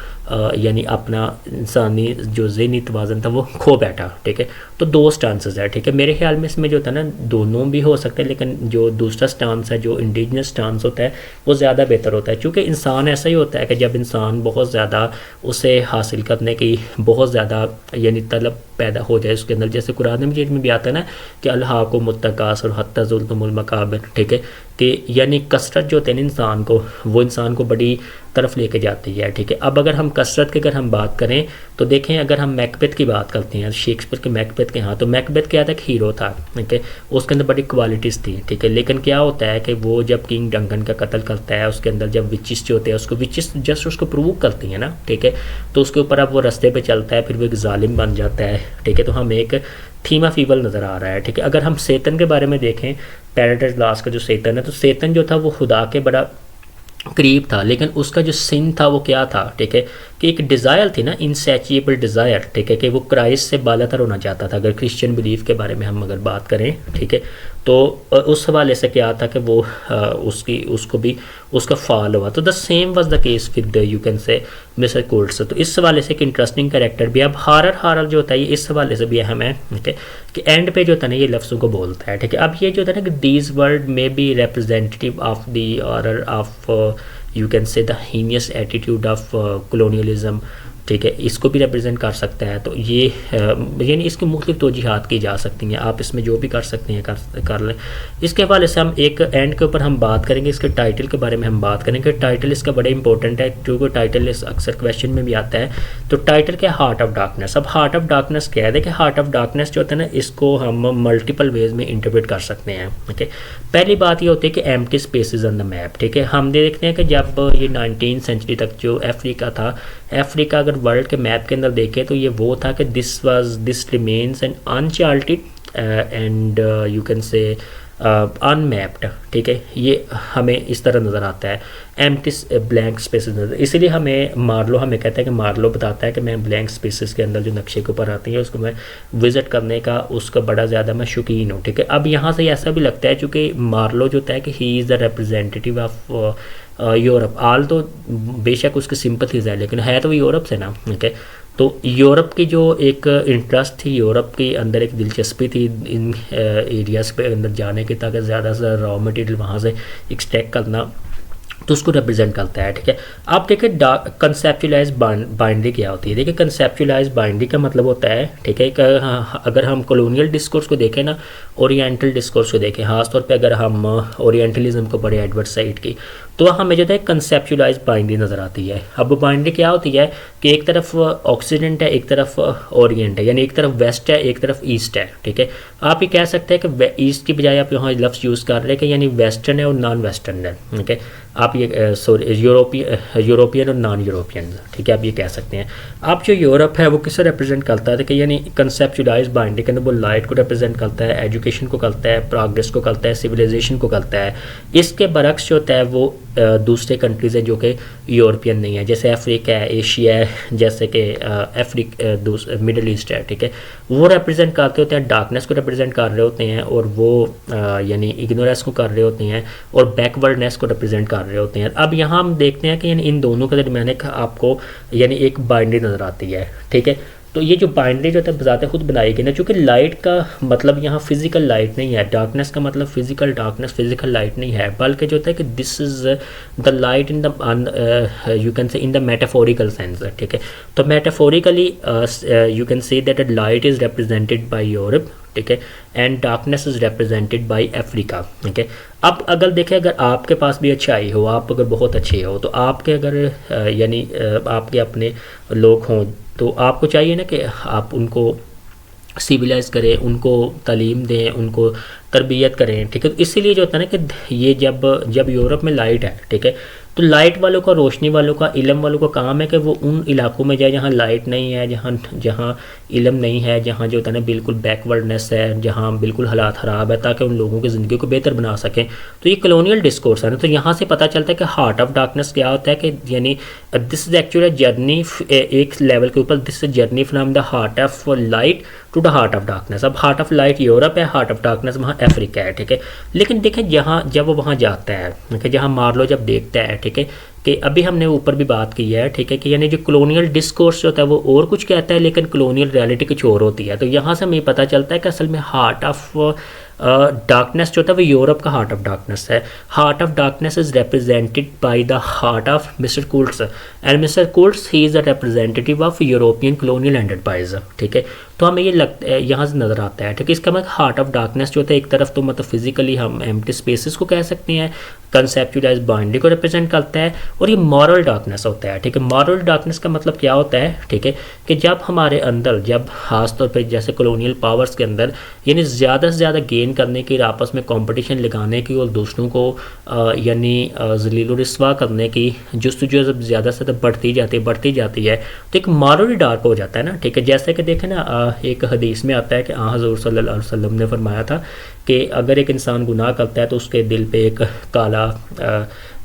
Speaker 1: यानी अपना इंसानी जो ज़हनी तवाज़न था वो खो बैठा। ठीक है, तो दो स्टांसेस है। ठीक है, मेरे ख्याल में इसमें जो होता है ना दोनों भी हो सकते हैं, लेकिन जो दूसरा स्टांस है जो इंडिजिनस स्टांस होता है वो ज़्यादा बेहतर होता है, क्योंकि इंसान ऐसा ही होता है कि जब इंसान बहुत ज़्यादा उसे हासिल करने की बहुत ज़्यादा यानी तलब पैदा हो जाए उसके अंदर, जैसे कुरान मजीद में भी आता है ना कि अल्लाह को मुत्तकासुर हत्ता ज़ुल्तुमुल मकाबिर। ठीक है, कि यानी कसरत जो होती है ना इंसान को, वो इंसान को बड़ी तरफ लेके जाती है। ठीक है, अब अगर हम कसरत की अगर हम बात करें तो देखें, अगर हम मैकबेथ की बात करते हैं, शेक्सपियर के मैकबेथ के यहाँ, तो मैकबेथ क्या था, एक हीरो था। ठीक है, उसके अंदर बड़ी क्वालिटीज़ थी। ठीक है, लेकिन क्या होता है कि वो जब किंग डंकन का कत्ल करता है, उसके अंदर जब विचिस जो होते हैं उसको विचिस जस्ट उसको प्रूव करती है ना। ठीक है, तो उसके ऊपर अब वो रास्ते पे चलता है, फिर वो एक जालिम बन जाता है। ठीक है, तो हमें एक थीम ऑफ ईवल नज़र आ रहा है। ठीक है, अगर हम सेतन के बारे में देखें, पैराडाइज लॉस्ट का जो सेतन है, तो सेतन जो था वो खुदा के बड़ा करीब था, लेकिन उसका जो सिन था वो क्या था। ठीक है, कि एक डिज़ायर थी ना, इनसैचिएबल डिज़ायर। ठीक है, कि वो क्राइस्ट से बालातर होना चाहता था, अगर क्रिश्चियन बिलीफ के बारे में हम अगर बात करें। ठीक है, तो उस हवाले से क्या था कि वो उसको भी उसका फॉल हुआ। तो the same was the case with you can से मिस्टर कोल्ट्स। तो इस हवाले से एक इंटरेस्टिंग कैरेक्टर भी। अब हारर जो होता है ये इस हवाले से भी अहम है। ठीक है, कि एंड पे जो होता है ना ये लफ्ज़ों को बोलता है। ठीक है, अब ये जो होता है ना कि these word may be representative of the horror of you can से the heinous attitude of colonialism. ठीक है, इसको भी रिप्रेजेंट कर सकता है। तो ये यानी इसकी मुख्तलिफ तौजीहात की जा सकती हैं, आप इसमें जो भी कर सकते हैं कर लें। इसके हवाले से हम एक एंड के ऊपर हम बात करेंगे, इसके टाइटल के बारे में हम बात करेंगे। टाइटल इसका बड़ा इंपॉर्टेंट है क्योंकि टाइटल अक्सर क्वेश्चन में भी आता है। तो टाइटल क्या है, हार्ट ऑफ डार्कनेस। अब हार्ट ऑफ डार्कनेस क्या है, देखिए हार्ट ऑफ डार्कनेस जो होता है ना इसको हम मल्टीपल वेज में इंटरप्रेट कर सकते हैं। ठीक है, पहली बात ये होती है कि empty spaces on the map. ठीक है, हम देखते हैं कि जब ये 19वीं सेंचुरी तक जो अफ्रीका था, अफ्रीका अगर वर्ल्ड के मैप के अंदर देखें तो ये वो था कि this remains an uncharted and you can say unmapped, ठीक है, ये हमें इस तरह नज़र आता है, एम्प्टी ब्लैंक स्पेसेस नज़र, इसीलिए हमें मार्लो हमें कहता है कि मार्लो बताता है कि मैं ब्लैंक स्पेसेस के अंदर जो नक्शे के ऊपर आती है उसको मैं विज़िट करने का उसका बड़ा ज़्यादा मैं शौकीन हूँ, ठीक है। अब यहाँ से ऐसा भी लगता है चूँकि मार्लो जो होता है कि he is the representative of Europe, आल तो बेशक उसकी सिंपथीज़ है लेकिन है तो यूरोप से ना, ठीक है। तो यूरोप की जो एक इंटरेस्ट थी, यूरोप के अंदर एक दिलचस्पी थी इन एरियाज़ पे अंदर जाने की, ताकि ज़्यादा से ज़्यादा रॉ मटेरियल वहाँ से एक्सट्रैक्ट करना, तो उसको रिप्रेजेंट करता है, ठीक है। आप देखिए कंसेप्चुलाइज बाइंड्री क्या होती है। देखिए कंसेप्चुलाइज बाइंड्री का मतलब होता है, ठीक है, अगर हम कॉलोनियल डिस्कोर्स को देखें ना, ओरिएंटल डिस्कोर्स को देखें, खासतौर पे अगर हम ओरिएंटलिज्म को पढ़े एडवर्ड साइड की, तो हमें जो है कंसेप्चुलाइज बाइंड्री नज़र आती है। अब बाइंड्री क्या होती है कि एक तरफ ऑक्सीडेंट है, एक तरफ ओरिएंट है, यानी एक तरफ वेस्ट है, एक तरफ ईस्ट है, ठीक है। आप ये कह सकते हैं कि ईस्ट की बजाय आप यहाँ लफ्ज़ यूज़ कर रहे हैं कि यानी वेस्टर्न है और नॉन वेस्टर्न है, ठीक है। आप ये सॉरी यूरोपियन और नॉन यूरोपियन, ठीक है, आप ये कह सकते हैं। आप जो यूरोप है वो किसे रिप्रेजेंट करता है, कि यानी कंसेप्चुलाइज बाइंड्री के अंदर वो लाइट को रिप्रेजेंट करता है, एजुकेशन को करता है, प्रोग्रेस को करता है, सिविलाइजेशन को करता है। इसके बरक्स जो होता है वो दूसरे कंट्रीज़ हैं जो कि यूरोपियन नहीं है, जैसे अफ्रीका है, एशिया है, जैसे कि मिडल ईस्ट है, ठीक है। वो रिप्रेजेंट करते होते हैं, डार्कनेस को रिप्रेजेंट कर रहे होते हैं, और वो यानी इग्नोरेंस को कर रहे होते हैं, और बैकवर्डनेस को रिप्रेजेंट कर रहे होते हैं। अब यहाँ हम देखते हैं कि यानी इन दोनों के दरमियान एक आपको यानी एक बाइंड्री नज़र आती है, ठीक है। तो ये जो बाइंड्री जो है बजाते खुद बनाई गई ना, चूँकि लाइट का मतलब यहाँ फिजिकल लाइट नहीं है, डार्कनेस का मतलब फिजिकल डार्कनेस, फिजिकल लाइट नहीं है, बल्कि जो होता है कि this is the light in the you can say in the metaphorical sense, ठीक है। तो metaphorically you can say that light is represented by Europe, ठीक है, and darkness is represented by Africa, ठीक है। अब अगर देखें, अगर आपके पास भी अच्छाई हो, आप अगर बहुत अच्छे हो, तो आपके अगर यानी आपके अपने लोग हों, तो आपको चाहिए ना कि आप उनको सिविलाइज़ करें, उनको तालीम दें, उनको तरबियत करें, ठीक है। तो इसीलिए जो होता है ना कि ये जब यूरोप में लाइट है, ठीक है, तो लाइट वालों का, रोशनी वालों का, इल्म वालों का काम है कि वो उन इलाकों में जाए जहाँ लाइट नहीं है, जहाँ इल्म नहीं है, जहाँ जो होता है ना बिल्कुल बैकवर्डनेस है, जहाँ बिल्कुल हालात ख़राब है, ताकि उन लोगों की ज़िंदगी को बेहतर बना सकें। तो ये कॉलोनियल डिस्कोर्स है ना। तो यहाँ से पता चलता है कि हार्ट ऑफ डार्कनेस क्या होता है, कि यानी दिस इज़ एक्चुअली जर्नी, एक लेवल के ऊपर this is journey from the heart of light to the heart of darkness. अब हार्ट ऑफ लाइट यूरोप है, हार्ट ऑफ डार्कनेस वहाँ अफ्रीका है, ठीक है। लेकिन देखें जब वो वहाँ जाता है, ठीक है, जहाँ मार्लो जब देखता है, ठीक है, कि अभी हमने ऊपर भी बात की है, ठीक है, कि यानी जो कॉलोनियल डिस्कोर्स जो होता है वो और कुछ कहता है, लेकिन कॉलोनियल रियलिटी कुछ और होती है। तो यहाँ से हमें पता चलता है कि असल में हार्ट ऑफ डार्कनेस जो होता है वो यूरोप का हार्ट ऑफ डार्कनेस है। Heart of Darkness is represented by the heart of mister cools, and mister cools he is the representative of European colonial enterprise, ठीक है। तो हमें ये लगता है, यहाँ से नज़र आता है, ठीक है। इसका मतलब हार्ट ऑफ डार्कनेस जो होता है एक तरफ तो मतलब फिजिकली हम एम्प्टी स्पेसेस को कह सकते हैं, कंसेप्चुलाइज बाइंड्री को रिप्रेजेंट करता है, और ये मॉरल डार्कनेस होता है, ठीक है। मॉरल डार्कनेस का मतलब क्या होता है, ठीक है, कि जब हमारे अंदर, जब खासतौर पर जैसे कॉलोनियल पावर्स के अंदर यानी ज़्यादा से ज़्यादा गेन करने की, आपस में कंपटीशन लगाने की, और दूसरों को यानी ज़लील व रुस्वा करने की जस्तजू जब ज़्यादा से ज़्यादा बढ़ती जाती है, तो एक मॉरल डार्क हो जाता है ना, ठीक है। जैसे कि देखें ना, एक हदीस में आता है कि हज़रत सल्लल्लाहु अलैहि वसल्लम ने फरमाया था कि अगर एक इंसान गुनाह करता है तो उसके दिल पे एक काला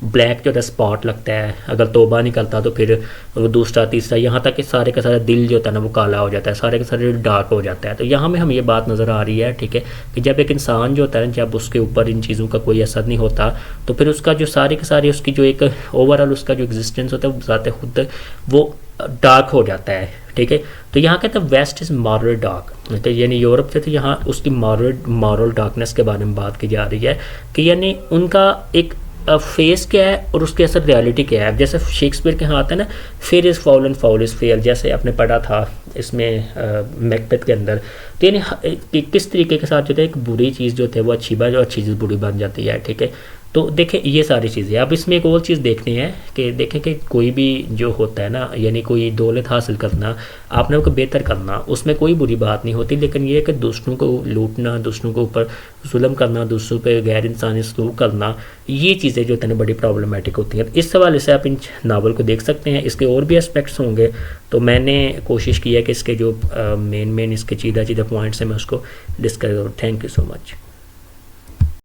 Speaker 1: ब्लैक जो है स्पॉट लगता है, अगर तौबा नहीं करता तो फिर वो दूसरा तीसरा, यहाँ तक कि सारे का सारा दिल जो होता है ना वो काला हो जाता है, सारे का सारे डार्क हो जाता है। तो यहाँ में हमें ये बात नज़र आ रही है, ठीक है, कि जब एक इंसान जो होता है ना, जब उसके ऊपर इन चीज़ों का कोई असर नहीं होता, तो फिर उसका जो सारे के सारे उसकी जो एक ओवरऑल उसका जो एग्जिस्टेंस होता है वो ज़ाते खुद वो डार्क हो जाता है, ठीक है। तो यहाँ कहते हैं वेस्ट इज़ मॉरल डार्क, तो यानी यूरोप से, तो यहाँ उसकी मॉरल डार्कनेस के बारे में बात की जा रही है कि यानी उनका एक फेस क्या है और उसके असर रियलिटी क्या है। जैसे शेक्सपियर के हाथ है ना, fair is foul and foul is fair, जैसे आपने पढ़ा था इसमें मैकबेथ के अंदर। तो यानी किस तरीके के साथ जो है एक बुरी चीज़ जो है वो अच्छी बात, जो अच्छी चीज़ बुरी बन जाती है, ठीक है। तो देखें ये सारी चीज़ें। अब इसमें एक और चीज़ देखनी है कि देखें कि कोई भी जो होता है ना, यानी कोई दौलत हासिल करना, आपने उसको बेहतर करना, उसमें कोई बुरी बात नहीं होती, लेकिन ये है कि दूसरों को लूटना, दूसरों के ऊपर जुल्म करना, दूसरों पे गैर इंसानी सलूक करना, ये चीज़ें जो है बड़ी प्रॉब्लमेटिक होती हैं। इस हवाले से आप इन नावल को देख सकते हैं, इसके और भी एस्पेक्ट्स होंगे, तो मैंने कोशिश की है कि इसके जो मेन इसके चीज़ा पॉइंट्स हैं मैं उसको डिस्कस करूँ। Thank you so much.